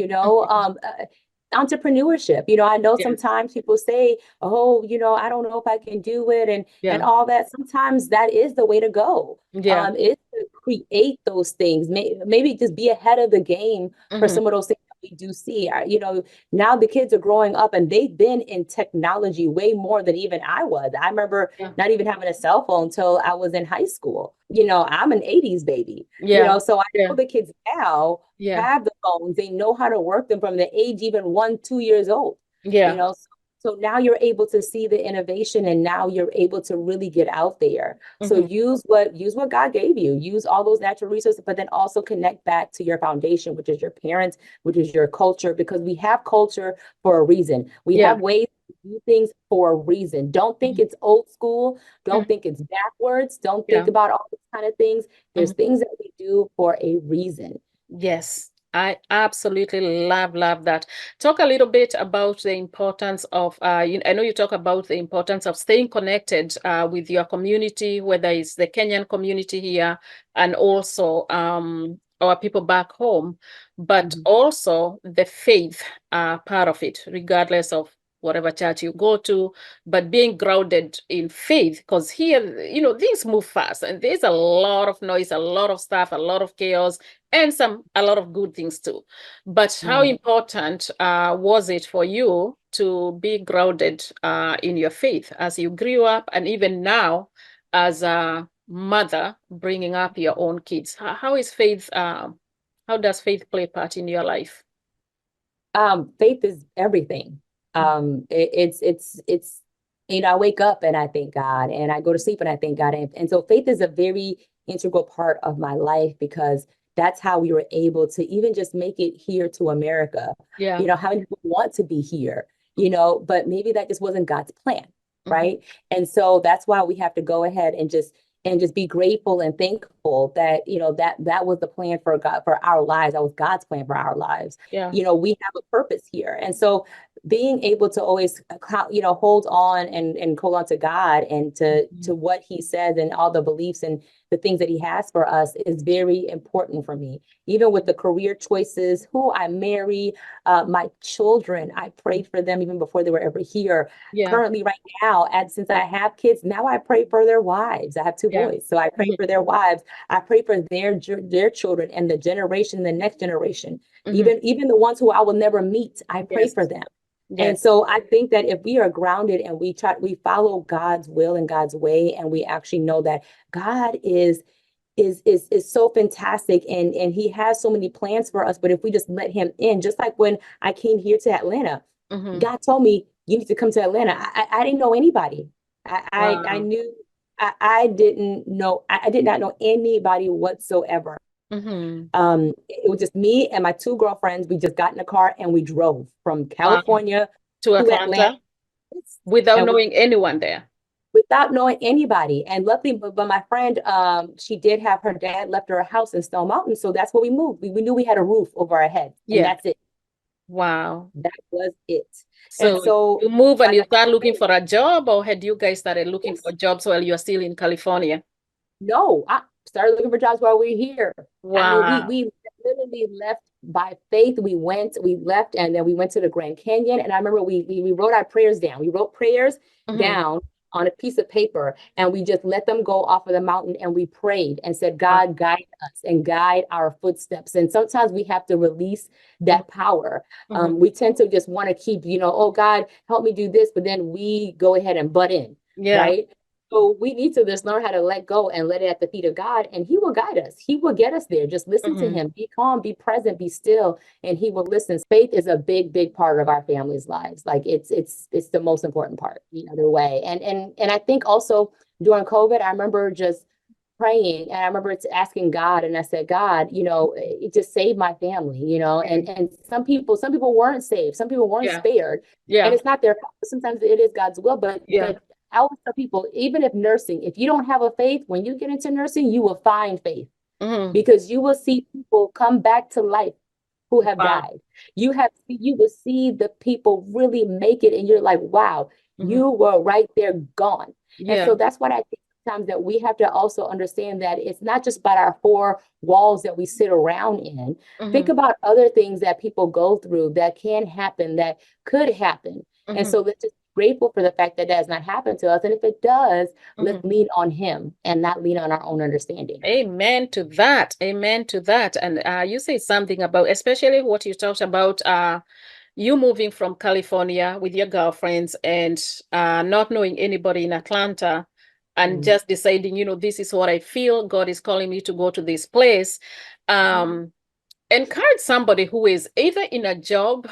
entrepreneurship. I know yeah, sometimes people say, oh, I don't know if I can do it and yeah, all that. Sometimes that is the way to go. yeah. Is to create those things. Maybe just be ahead of the game for Hmm. some of those things that we do see. Now the kids are growing up and they've been in technology way more than even I was. I remember Yeah, not even having a cell phone until I was in high school. I'm an 80s baby, yeah, so I yeah, know the kids now yeah, have the phones. They know how to work them from the age even 1, 2 years old, you yeah. know. So now you're able to see the innovation and now you're able to really get out there. So Hmm. use what God gave you. Use all those natural resources, but then also connect back to your foundation, which is your parents, which is your culture, because we have culture for a reason. We Yeah. have ways to do things for a reason. Don't think Mhm. it's old school. Don't Mhm. think it's backwards. Don't think Yeah. about all these kind of things. There's Mhm. things that we do for a reason. Yes, I absolutely love that. Talk a little bit about the importance of, I know you talk about the importance of staying connected with your community, whether it's the Kenyan community here and also our people back home, but Mhm. also the faith part of it, regardless of whatever church you go to, but being grounded in faith, because here, things move fast and there's a lot of noise, a lot of stuff, a lot of chaos and a lot of good things too. But how Right. important was it for you to be grounded in your faith as you grew up, and even now as a mother bringing up your own kids? How is faith? How does faith play part in your life? Faith is everything. It's I wake up and I thank God, and I go to sleep and I thank God, and so faith is a very integral part of my life because that's how we were able to even just make it here to America. Yeah. How many people want to be here, but maybe that just wasn't God's plan, Mhm. right? And so that's why we have to go ahead and just be grateful and thankful that that was the plan for God for our lives. That was God's plan for our lives. Yeah. We have a purpose here. And so being able to always hold on and hold on to God and to Mhm. what he says and all the beliefs and the things that he has for us is very important for me. Even with the career choices, who I marry, my children, I prayed for them even before they were ever here. Yeah. Currently right now, and since I have kids, now I pray for their wives. I have two Yeah. boys, so I pray Mhm. for their wives. I pray for their children and the generation, the next generation, Mhm. even the ones who I will never meet. I pray Yes. for them. And Yes. so I think that if we are grounded and we follow God's will and God's way, and we actually know that God is so fantastic and he has so many plans for us. But if we just let him in, just like when I came here to Atlanta, Mhm. God told me you need to come to Atlanta. I didn't know anybody. I Wow. knew I didn't know I did not know anybody whatsoever. Mm-hmm. It was just me and my two girlfriends. We just got in the car and we drove from Wow. California To to Atlanta, Atlanta without and knowing anyone there. without knowing anybody. And luckily, but my friend, she did have her dad left her a house in Stone Mountain, so that's where we moved. We knew we had a roof over our head, and Yeah. that's it. Wow. That was it. And So so, you move and like you I start looking said, for a job, or had you guys started looking for yes, jobs while you're still in California? no, I started looking for jobs while we were here. I mean, Wow. we literally left by faith. We left, and then we went to the Grand Canyon. And I remember we wrote our prayers down. We wrote prayers Mm-hmm. down on a piece of paper, and we just let them go off of the mountain. And we prayed and said, Wow. God, guide us and guide our footsteps. And sometimes we have to release that power. Mm-hmm. We tend to just want to keep, oh God, help me do this, but then we go ahead and butt in, Yeah. right? So we need to just learn how to let go and let it at the feet of God, and He will guide us. He will get us there. Just listen to Mm-hmm. Him. Be calm, be present, be still, and He will listen. Faith is a big, big part of our family's lives. Like it's the most important part, either way. And I think also during COVID, I remember just praying, and I remember it's asking God, and I said, God, it just saved my family, and some people weren't saved, some people weren't Yeah. spared, and Yeah. it's not their fault. Sometimes it is God's will, but Yeah. I always tell people, even if nursing, if you don't have a faith, when you get into nursing, you will find faith, Mm-hmm. because you will see people come back to life who have Wow. died. You will see the people really make it, and you're like, wow, Mm-hmm. you were right there, gone. And Yeah. so that's what I think sometimes, that we have to also understand, that it's not just about our four walls that we sit around in. Think Mm-hmm. about other things that people go through that can happen, that could happen. And Mm-hmm. so let's just be grateful for the fact that has not happened to us. And if it does, let's Mm-hmm. lean on Him and not lean on our own understanding. Amen to that. Amen to that. And you say something about, especially what you talked about, you moving from California with your girlfriends and not knowing anybody in Atlanta and just deciding, this is what I feel. God is calling me to go to this place. Encourage somebody who is either in a job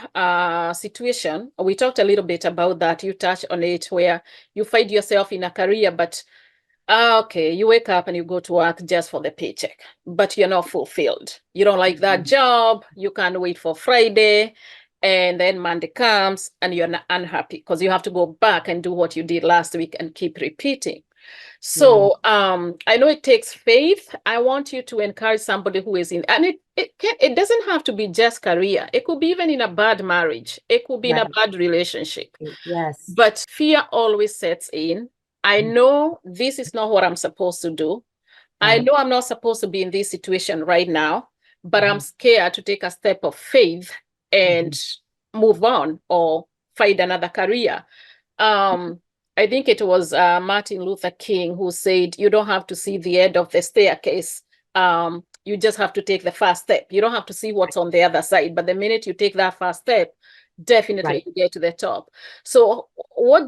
situation. We talked a little bit about that. You touched on it, where you find yourself in a career, but okay, you wake up and you go to work just for the paycheck, but you're not fulfilled. You don't like that job. You can't wait for Friday. And then Monday comes and you're not unhappy because you have to go back and do what you did last week and keep repeating. So I know it takes faith. I want you to encourage somebody who is in, and it doesn't have to be just career. It could be even in a bad marriage. It could be in a Right. bad relationship. Yes. But fear always sets in. I know this is not what I'm supposed to do. I Right. know I'm not supposed to be in this situation right now, but I'm scared to take a step of faith and move on or find another career. I think it was Martin Luther King who said, you don't have to see the end of the staircase. You just have to take the first step. You don't have to see what's on the other side, but the minute you take that first step, definitely Right. you get to the top. So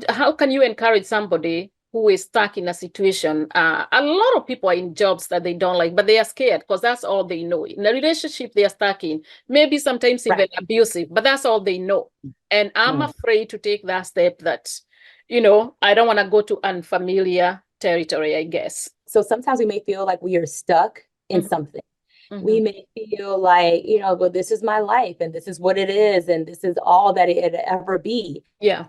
how can you encourage somebody who is stuck in a situation? A lot of people are in jobs that they don't like, but they are scared because that's all they know. In a relationship they are stuck in, maybe sometimes even abusive, but that's all they know. And I'm afraid to take that step that, I don't want to go to unfamiliar territory, I guess. So sometimes we may feel like we are stuck in something. We may feel like, well, this is my life and this is what it is, and this is all that it ever be. Yeah.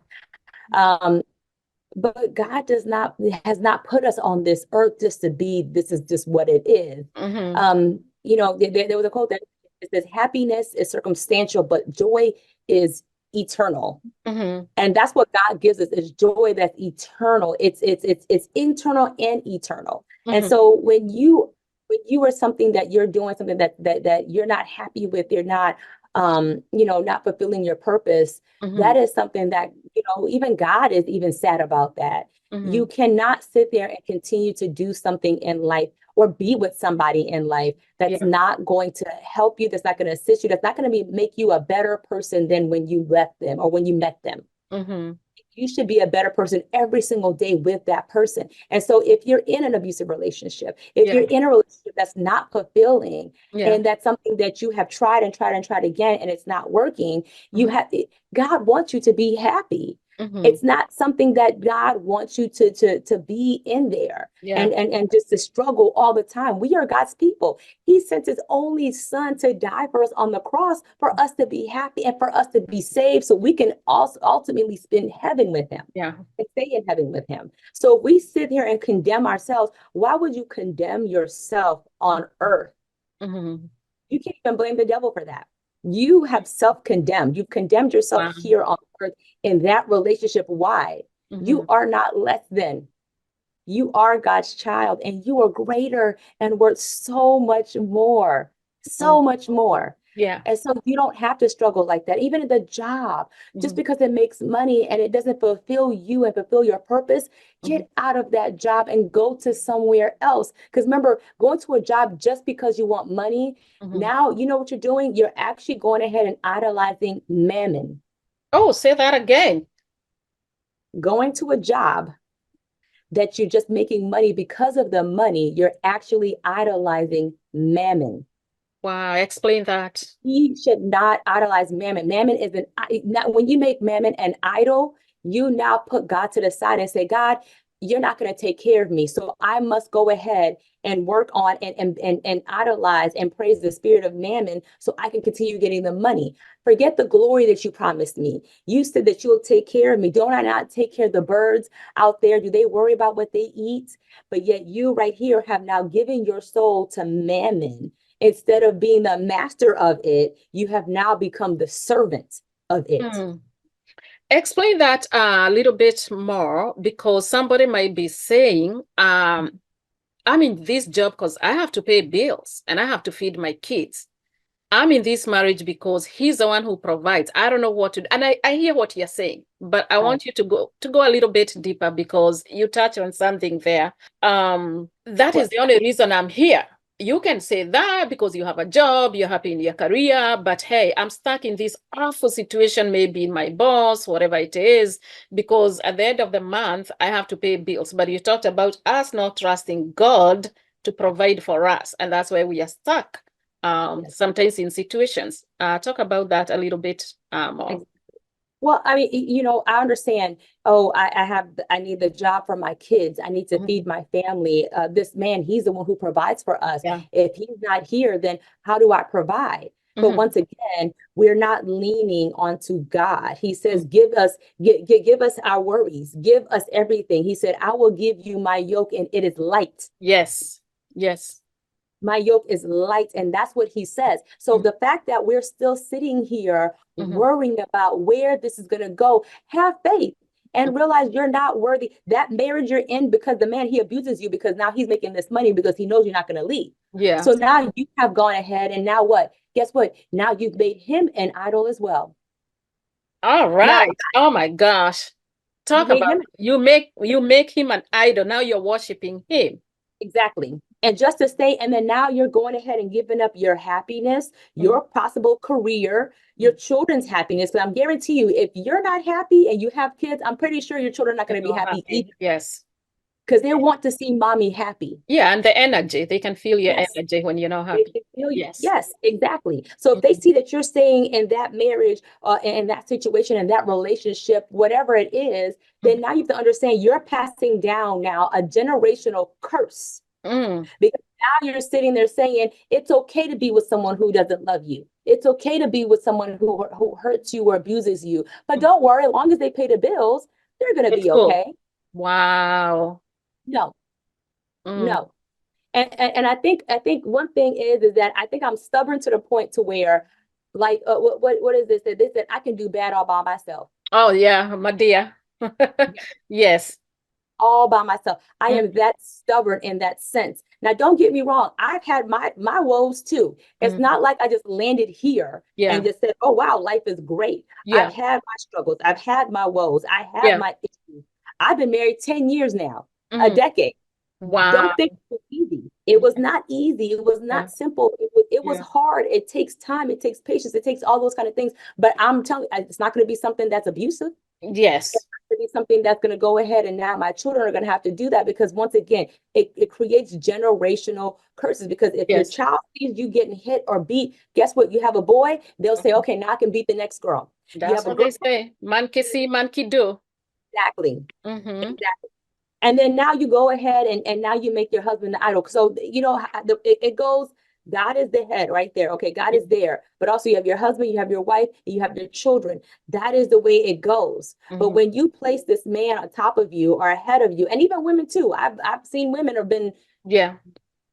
But God has not put us on this earth just to be, this is just what it is. There was a quote that says, happiness is circumstantial, but joy is eternal. And that's what God gives us, is joy that's eternal. It's internal and eternal. And so when you are something that you're doing, something that you're not happy with, you're not not fulfilling your purpose, that is something that, even God is even sad about that. You cannot sit there and continue to do something in life or be with somebody in life that's not going to help you, that's not going to assist you, that's not going to make you a better person than when you left them or when you met them. You should be a better person every single day with that person. And so if you're in an abusive relationship, if you're in a relationship that's not fulfilling, and that's something that you have tried and tried and tried again, and it's not working, God wants you to be happy. Mm-hmm. It's not something that God wants you to be in there Yeah. and just to struggle all the time. We are God's people. He sent his only son to die for us on the cross for us to be happy and for us to be saved so we can also ultimately spend heaven with him Yeah. and stay in heaven with him. So if we sit here and condemn ourselves, why would you condemn yourself on earth? Mm-hmm. You can't even blame the devil for that. You have self-condemned. You've condemned yourself Wow. here on earth in that relationship. Why? Mm-hmm. You are not less than. You are God's child and you are greater and worth so much more, Mm. so much more. Yeah. And so you don't have to struggle like that. Even in the job, just Mm-hmm. because it makes money and it doesn't fulfill you and fulfill your purpose, Mm-hmm. get out of that job and go to somewhere else. Because remember, going to a job just because you want money, Mm-hmm. now you know what you're doing? You're actually going ahead and idolizing mammon. Oh, say that again. Going to a job that you're just making money because of the money, you're actually idolizing mammon. Wow. Explain that. We should not idolize mammon. Mammon is not when you make mammon an idol, you now put God to the side and say, God, you're not going to take care of me. So I must go ahead and work on and idolize and praise the spirit of mammon so I can continue getting the money. Forget the glory that you promised me. You said that you'll take care of me. Don't I not take care of the birds out there? Do they worry about what they eat? But yet you right here have now given your soul to mammon. Instead of being the master of it, you have now become the servant of it. Mm. Explain that a little bit more because somebody might be saying, I'm in this job because I have to pay bills and I have to feed my kids. I'm in this marriage because he's the one who provides. I don't know what to do. And I hear what you're saying, but I Right. want you to go a little bit deeper because you touch on something there. That is Well, the only reason I'm here. You can say that because you have a job, you're happy in your career, but hey, I'm stuck in this awful situation, maybe in my boss, whatever it is, because at the end of the month, I have to pay bills. But you talked about us not trusting God to provide for us, and that's why we are stuck yes. sometimes in situations. Talk about that a little bit more. Well, I mean, I understand. Oh, I need the job for my kids. I need to feed Mhm. my family. This man, he's the one who provides for us. Yeah. If he's not here, then how do I provide? But Hmm. once again, we're not leaning onto God. He says, Hmm. give us our worries, give us everything. He said, I will give you my yoke and it is light. Yes. Yes. My yoke is light, and that's what he says. So the fact that we're still sitting here Mm-hmm. worrying about where this is going to go, have faith and realize you're not worthy. That marriage you're in because the man, he abuses you because now he's making this money because he knows you're not going to leave. Yeah. So now you have gone ahead, and now what? Guess what? Now you've made him an idol as well. All Now right. Oh my gosh. you Talk made about him. you make him an idol. Now you're worshiping him. Exactly. And just to stay, and then now you're going ahead and giving up your happiness, Mhm. your possible career, your children's happiness. But I'm guarantee you, if you're not happy and you have kids, I'm pretty sure your children are not You're going to be not happy either happy. Yes. because they want to see mommy happy. Yeah, and the energy. They can feel your Yes. energy when you're not They happy. can feel you. Yes. Yes, exactly. So if they Mhm. see that you're staying in that marriage, in that situation, in that relationship, whatever it is, then Mhm. now you have to understand you're passing down now a generational curse. Mm. Because now you're sitting there saying it's okay to be with someone who doesn't love you. It's okay to be with someone who hurts you or abuses you. But don't worry, as long as they pay the bills, they're going to It's be cool. okay. Wow. No, Mm. no. And I think one thing is that I think I'm stubborn to the point to where, like, what is this? They said I can do bad all by myself. Oh yeah, my dear. Yes. All by myself. I am Mhm. that stubborn in that sense. Now, don't get me wrong. I've had my woes too. It's Mhm. not like I just landed here and Yeah. just said, "Oh wow, life is great." I've Yeah. had my struggles. I've had my woes. I have Yeah. my issues. I've been married 10 years now, a Mm. decade. Wow. Don't think it was easy. It was not easy. It was Yeah. not simple. It was Yeah. hard. It takes time. It takes patience. It takes all those kind of things. But I'm telling you, it's not going to be something that's abusive. Yes. To be something that's going to go ahead and now my children are going to have to do that because once again it creates generational curses because if your Yes. child sees you getting hit or beat, guess what? You have a boy, they'll say, Mhm. okay, now I can beat the next girl. You That's have a what girl. they say. Man can see, man can do. Exactly. Mm-hmm. Exactly. And then now you go ahead and now you make your husband the idol. So, it goes, God is the head right there. Okay, God is there. But also you have your husband, you have your wife, and you have your children. That is the way it goes. But Mm-hmm. when you place this man on top of you or ahead of you, and even women too, I've seen women have been Yeah.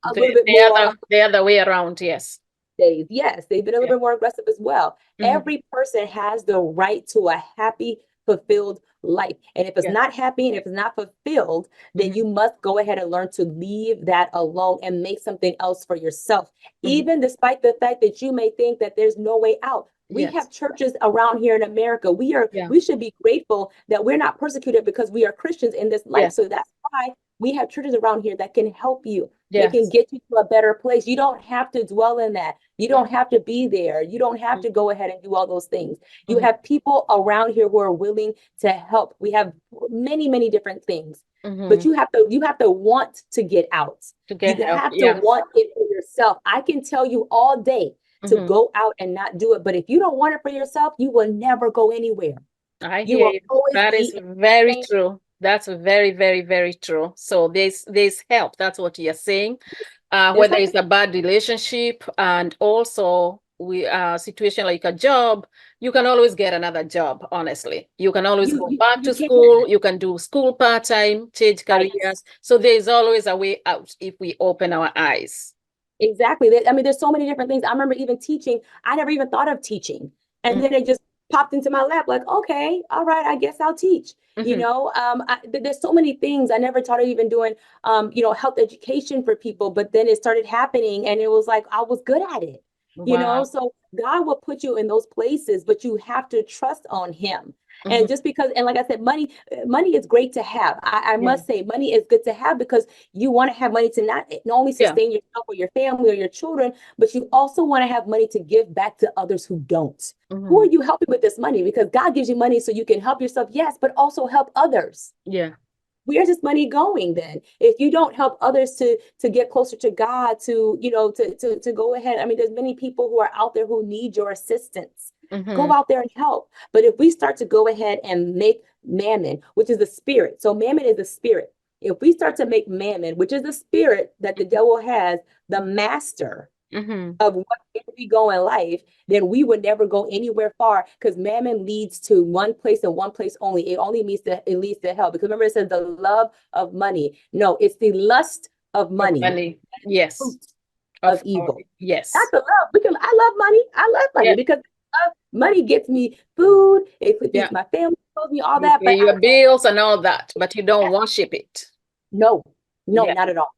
a little bit more The other way around, yes. days. Yes, they've been a Yeah. little bit more aggressive as well. Mm-hmm. Every person has the right to a happy, fulfilled life. And if it's Yeah. not happy and if it's not fulfilled, then Mm-hmm. you must go ahead and learn to leave that alone and make something else for yourself. Mm-hmm. Even despite the fact that you may think that there's no way out. We Yes. have churches around here in America. Yeah. We should be grateful that we're not persecuted because we are Christians in this life. Yes. So that's why we have churches around here that can help you. They can Yes. get you to a better place. You don't have to dwell in that. You don't have to be there. You don't have to go ahead and do all those things. You Mm-hmm. have people around here who are willing to help. We have many, many different things. But Mm-hmm. you have to want to get out. To You get help. have to Yeah. want it for yourself. I can tell you all day to Mm-hmm. go out and not do it. But if you don't want it for yourself, you will never go anywhere. I You hear will you. always That is be in very the same. true. That's very, very, very true. So there's help. That's what you're saying. There's Whether help. it's a bad relationship and also we situation like a job, you can always get another job, honestly. You can always You go you back you to can. school, you can do school part-time, change Right. careers. So there's always a way out if we open our eyes. Exactly. I mean, there's so many different things. I remember even teaching. I never even thought of teaching. And Mm. then it just popped into my lap like, okay, all right, I guess I'll teach. Mhm. There's so many things. I never thought of even doing, health education for people, but then it started happening and it was like, I was good at it, Wow. so God will put you in those places, but you have to trust on him. Mhm. And just because, and like I said, money is great to have. I Yeah. must say, money is good to have because you want to have money to not only Yeah. sustain yourself or your family or your children, but you also want to have money to give back to others who don't. Who are Mhm. you helping with this money? Because God gives you money so you can help yourself, yes, but also help others. Yeah. Where's this money going then? If you don't help others to get closer to God, to go ahead. I mean, there's many people who are out there who need your assistance. Go Mhm. out there and help. But if we start to go ahead and make mammon, which is the spirit, so mammon is the spirit. If we start to make mammon, which is the spirit that the devil has, the master Mhm. of what we go in life, then we would never go anywhere far because mammon leads to one place and one place only. It leads to hell. Because remember, it says the love of money. No, it's the lust of Of money, money. Yes. fruit of Of evil. Not yes. the love. I love money. I love money Yeah. because money gets me food, it Yeah. feeds my family, it me all You that. pay But your bills and all that, but you don't worship it. no, no, Yeah. not at all.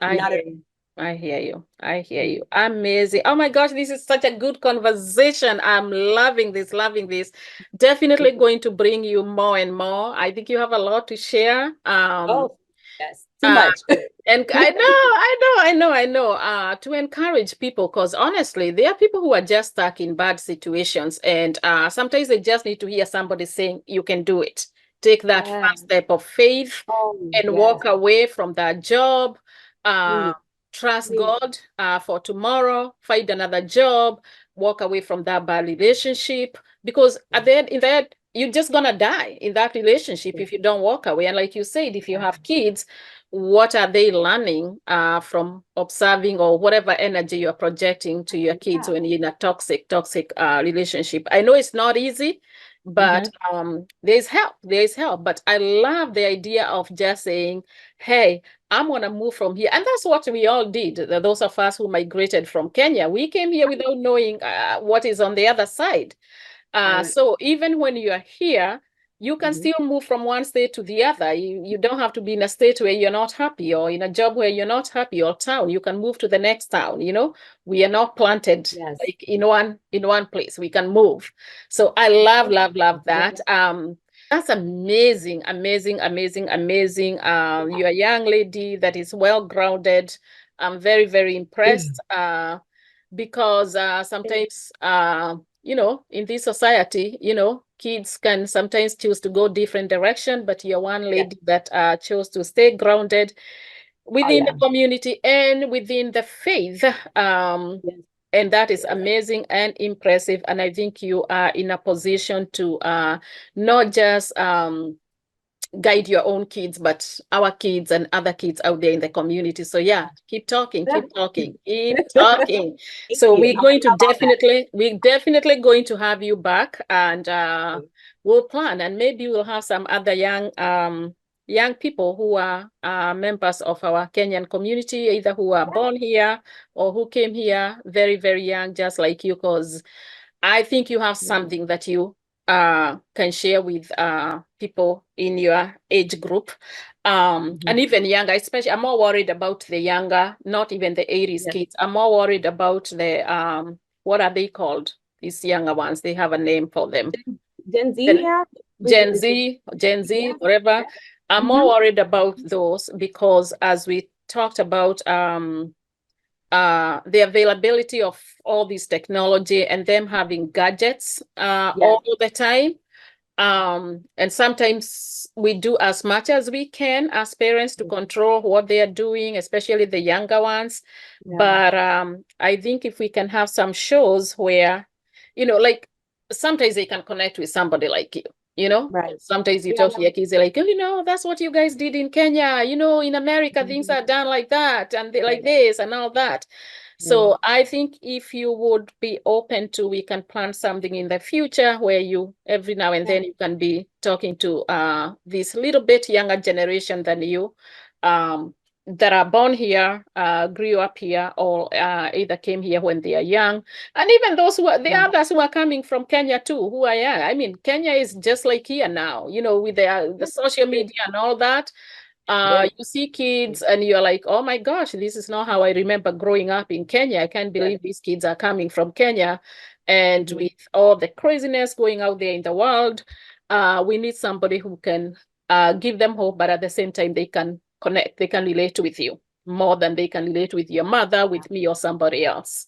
I Not hear at you. I hear you. I hear all. you. Amazing. Oh my gosh, this is such a good conversation. I'm loving this, loving this. Definitely going to bring you more and more. I think you have a lot to share. Oh, yes, too Uh, much. and I know, to encourage people, because honestly, there are people who are just stuck in bad situations, and sometimes they just need to hear somebody saying, you can do it. Take that Yeah. first step of faith Oh, and yes. walk away from that job. Uh, Please, trust please. God for tomorrow, find another job, walk away from that bad relationship, because at the end, in that, you're just gonna die in that relationship Yeah. if you don't walk away. And like you said, if you have kids, what are they learning from observing or whatever energy you're projecting to your kids Yeah. when you're in a toxic relationship? I know it's not easy, but Mhm. there's help. There's help. But I love the idea of just saying, hey, I'm going to move from here. And that's what we all did. Those of us who migrated from Kenya, we came here without knowing what is on the other side. Right. So even when you are here, you can Mhm. still move from one state to the other. You don't have to be in a state where you're not happy or in a job where you're not happy or town. You can move to the next town. We are not planted Yes. like in one place. We can move. So I love Yeah. that. That's amazing, amazing, amazing, amazing. You're a young lady that is well grounded. I'm very, very impressed. Because sometimes in this society, kids can sometimes choose to go different direction, but you're one Yeah. lady that chose to stay grounded Oh, within the yeah. community and within the faith. Yes. And that is Yes. amazing and impressive. And I think you are in a position to not just guide your own kids, but our kids and other kids out there in the community. So yeah, keep talking, keep talking, keep talking. Thank So you. we're going to we're definitely going to have you back, and we'll plan, and maybe we'll have some other young people who are members of our Kenyan community, either who are born here or who came here very, very young, just like you, because I think you have something that you can share with people in your age group, and even younger. Especially, I'm more worried about the younger, not even the 80s kids. I'm more worried about the what are they called? These younger ones. They have a name for them. Gen Z now? Gen Z, whatever. I'm more worried about those because, as we talked about, the availability of all this technology and them having gadgets all the time. And sometimes we do as much as we can as parents to control what they are doing, especially the younger ones. But I think if we can have some shows where, like sometimes they can connect with somebody like you. Right. Sometimes you talk to your kids, they're like, that's what you guys did in Kenya. In America, things are done like that and they like this and all that. So I think if you would be open to, we can plan something in the future where you every now and then you can be talking to this little bit younger generation than you, that are born here, grew up here, or either came here when they are young. And even those who are the others who are coming from Kenya too, who are young. I mean, Kenya is just like here now, with the social media and all that. You see kids and you're like, oh my gosh, this is not how I remember growing up in Kenya. I can't believe these kids are coming from Kenya. And with all the craziness going out there in the world, we need somebody who can give them hope, but at the same time, they can connect, they can relate with you more than they can relate with your mother, with me, or somebody else.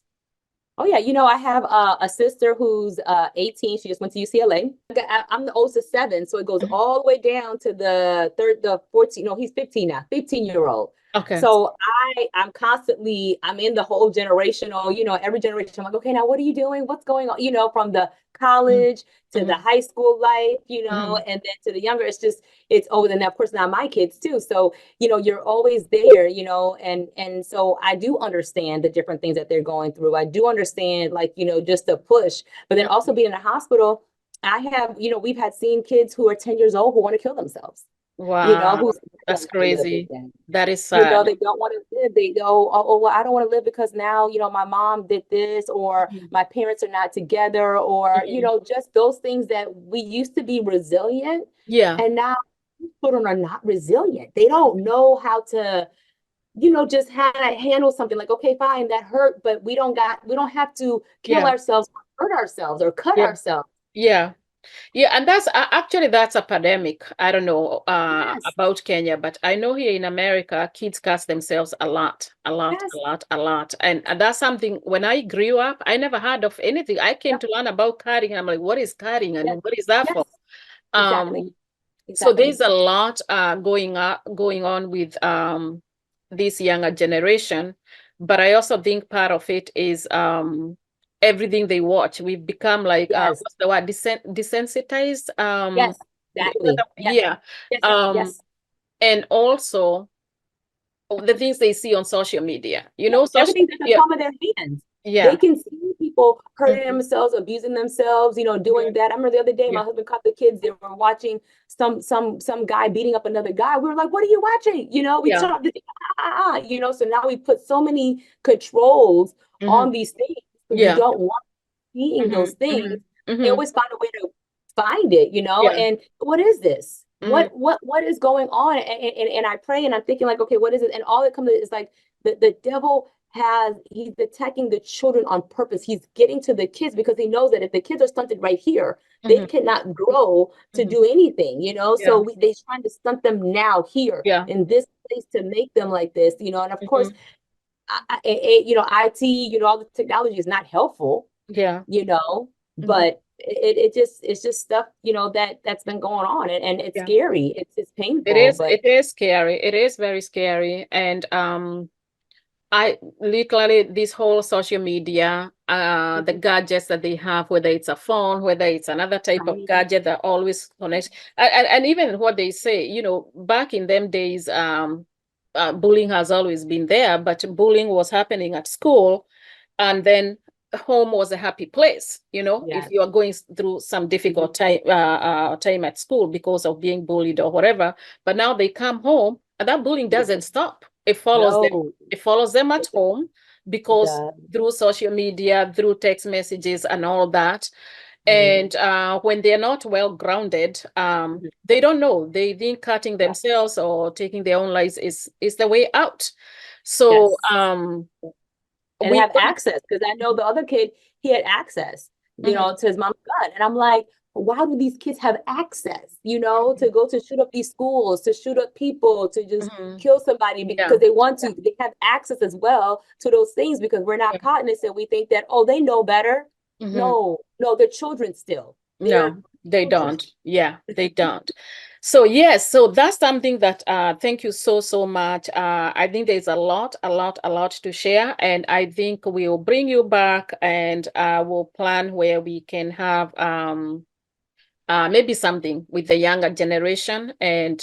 Oh yeah, I have a sister who's 18. She just went to UCLA. I'm the oldest of 7, so it goes all the way down to the 14. No, he's 15 now, 15-year-old. Okay. So I'm in the whole generational, every generation. I'm like, okay, now what are you doing? What's going on? From the college to the high school life, and then to the younger. It's over. And of course now my kids too. So, you're always there, and so I do understand the different things that they're going through. I do understand, like, just the push, but then also being in a hospital, I have, we've seen kids who are 10 years old who want to kill themselves. Wow, that's crazy. That is sad. They don't want to live. They go, oh, well, I don't want to live because now, my mom did this, or my parents are not together, or, just those things that we used to be resilient. Yeah. And now children are not resilient. They don't know how to, just how to handle something. Like, okay, fine, that hurt, but we don't have to kill ourselves, or hurt ourselves, or cut ourselves. Yeah. Yeah, and that's a pandemic. I don't know about Kenya, but I know here in America, kids cut themselves a lot. And that's something, when I grew up, I never heard of anything. I came to learn about cutting. I'm like, what is cutting and what is that for? Exactly. So there's a lot going on with this younger generation, but I also think part of it is everything they watch. We've become like what's the word? Desensitized. Yes, exactly. Yeah. And also the things they see on social media. Everything's at the palm of their hands. Yeah. They can see people hurting themselves, abusing themselves, doing that. I remember the other day, my husband caught the kids. They were watching some guy beating up another guy. We were like, what are you watching? We talked, so now we put so many controls on these things. So we don't want seeing those things. They always find a way to find it, and what is this? What is going on? And I pray and I'm thinking, like, okay, what is it? And all that comes is like the devil he's attacking the children on purpose. He's getting to the kids because he knows that if the kids are stunted right here, they cannot grow to do anything, so they're trying to stunt them now here in this place to make them like this, and of course, IT, all the technology is not helpful, but it's just stuff, that's been going on, and it's scary. It's painful. It is scary. It is very scary. And I literally, this whole social media, the gadgets that they have, whether it's a phone, whether it's another type of Right. gadget that always connects, and even what they say, back in them days, bullying has always been there, but bullying was happening at school, and then home was a happy place, if Yes. you are going through some difficult time at school because of being bullied or whatever. But now they come home, and that bullying doesn't stop. It follows them. No, It follows them at home it because does. through social media, through text messages and all that. Mhm. And when they're not well grounded, Mhm. they don't know. They think cutting Yeah. themselves or taking their own lives is the way out. So Yes. And we have access, because I know the other kid, he had access, Mhm, to his mom's gun. And I'm like, why do these kids have access, to go to shoot up these schools, to shoot up people, to just mhm. kill somebody Yeah. because they want to? They have access as well to those things because we're not Yeah. cognizant. We think that, oh, they know better. Mhm. No, no, they're children still. They're No, they children. don't. Yeah, they don't. So yes, so that's something that thank you so much. I think there's a lot to share, and I think we'll bring you back, and we'll plan where we can have maybe something with the younger generation, and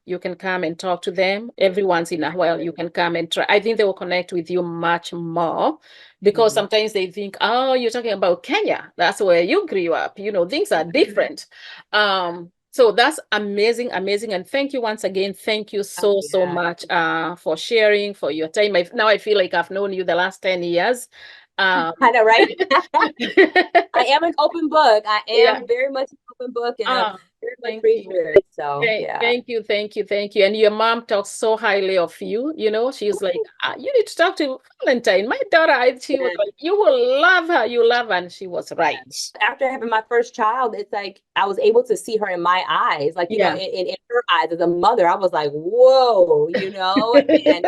you can come and talk to them every once in a while. You can come and try. I think they will connect with you much more because Mhm. sometimes they think, oh, you're talking about Kenya. That's where you grew up. Things are different. So that's amazing, amazing. And thank you once again. Thank you Oh, so yeah. much for sharing, for your time. Now I feel like I've known you the last 10 years. Um, I know, right? I am an open book. I yeah. am very much an open book and a Ah, very much thank read you. good. So yeah. Thank you, thank you, thank you. And your mom talks so highly of you. She's like, you need to talk to Valentine. My daughter, she was And like, you will love her. You love her. And she was right. after having my first child, it's like I was able to see her in my eyes, like, Yeah. in her eyes as a mother. I was like, whoa, and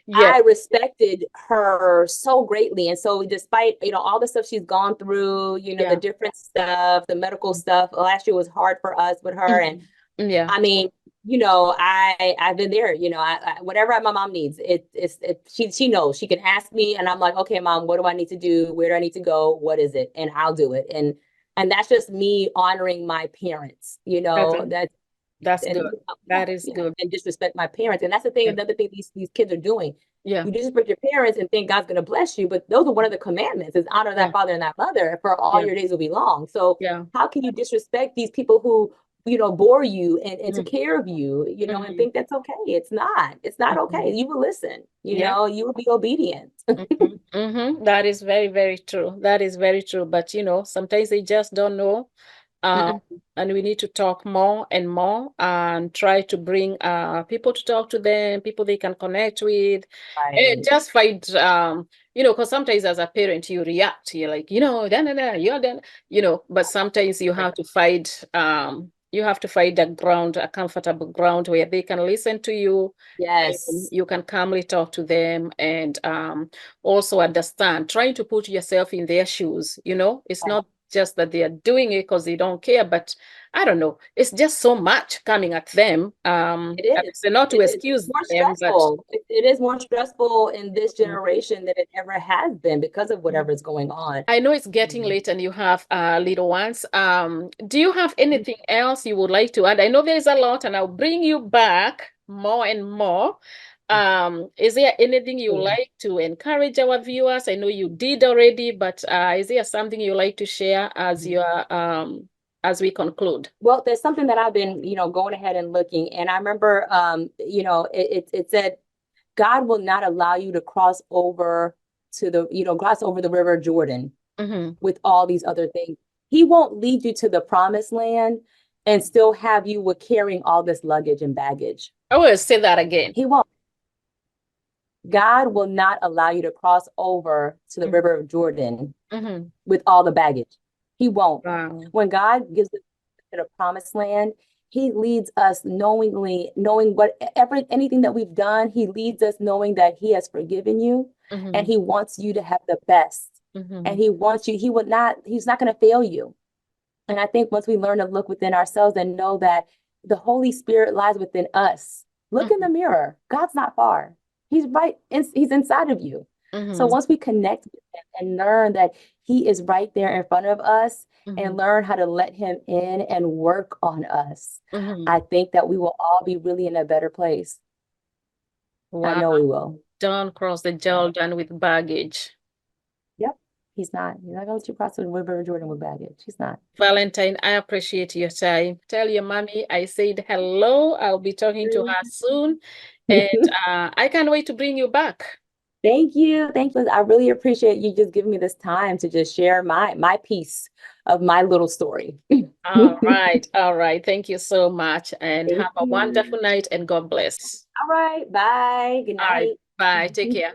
Yeah. I respected her so greatly. And so despite, all the stuff she's gone through, the Yeah. different stuff, the medical stuff, last year was hard for us with her. And Mhm. Yeah. I mean, I've been there. Whatever my mom needs, she knows she can ask me, and I'm like, okay, mom, what do I need to do? Where do I need to go? What is it? And I'll do it. And that's just me honoring my parents. That's, That that's and good. That is yeah, good. and disrespect my parents. And that's the thing. Yeah. Another thing these kids are doing. Yeah. You disrespect your parents and think God's going to bless you, but those are one of the commandments: is honor Yeah. that father and that mother, for all Yeah. your days will be long. So Yeah. how can you disrespect these people who bore you and took Mhm. care of you, and Mhm. think that's okay? It's not okay. Mhm. You will listen, Yeah. you will be obedient. That is very, very true. That is very true. But sometimes they just don't know. Um, Mm-mm. and we need to talk more and more and try to bring people to talk to them, people they can connect with, and Right. just find because sometimes as a parent you react, you're like, da, da, da, you're done, but sometimes you have to find a comfortable ground where they can listen to you. And Yes. you can calmly talk to them and also understand, trying to put yourself in their shoes. It's Right. not just that they are doing it because they don't care, but I don't know. It's just so much coming at them. It is. So not to It's excuse more them, but stressful. It is more stressful in this Mhm. generation than it ever has been because of Mhm. whatever's going on. I know it's getting Mhm. late and you have little ones. Do you have anything else you would like to add? I know there's a lot, and I'll bring you back more and more. Is there anything you Yeah. like to encourage our viewers? I know you did already, but is there something you like to share as we conclude? Well, there's something that I've been, going ahead and looking, and I remember, it said, God will not allow you to cross over the river Jordan Mm-hmm. with all these other things. He won't lead you to the promised land and still have you with carrying all this luggage and baggage. I will say that again. He won't. God will not allow you to cross over to the river of Jordan Mm-hmm. with all the baggage. He won't. Wow. When God gives us to the promised land, he leads us knowingly, knowing anything that we've done. He leads us knowing that he has forgiven you and Mm-hmm. he wants you to have the best. And Mm-hmm. he's not going to fail you. And I think once we learn to look within ourselves and know that the Holy Spirit lies within us, look in Mm-hmm. the mirror. God's not far. He's right, he's inside of you. So Mm-hmm. once we connect with him and learn that he is right there in front of us Mm-hmm. and learn how to let him in and work on us, Mm-hmm. I think that we will all be really in a better place. I Wow. know we will. Don't cross the Yeah. Jordan with baggage. Yep. He's not. He's not going to cross the River Jordan with baggage. He's not. Valentine, I appreciate your time. Tell your mommy I said hello. I'll be talking to her soon. And I can't wait to bring you back. Thank you. Thank you. I really appreciate you just giving me this time to just share my piece of my little story. All right. All right. Thank you so much. And Thank have a you. wonderful night and God bless. All right. Bye. Good All right. night. Bye. Take care.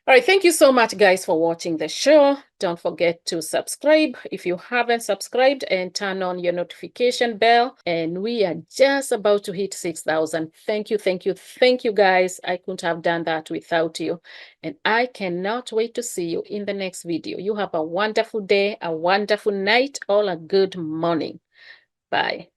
All right, thank you so much, guys, for watching the show. Don't forget to subscribe if you haven't subscribed and turn on your notification bell. And we are just about to hit 6,000. Thank you, thank you, thank you, guys. I couldn't have done that without you. And I cannot wait to see you in the next video. You have a wonderful day, a wonderful night, or a good morning. Bye.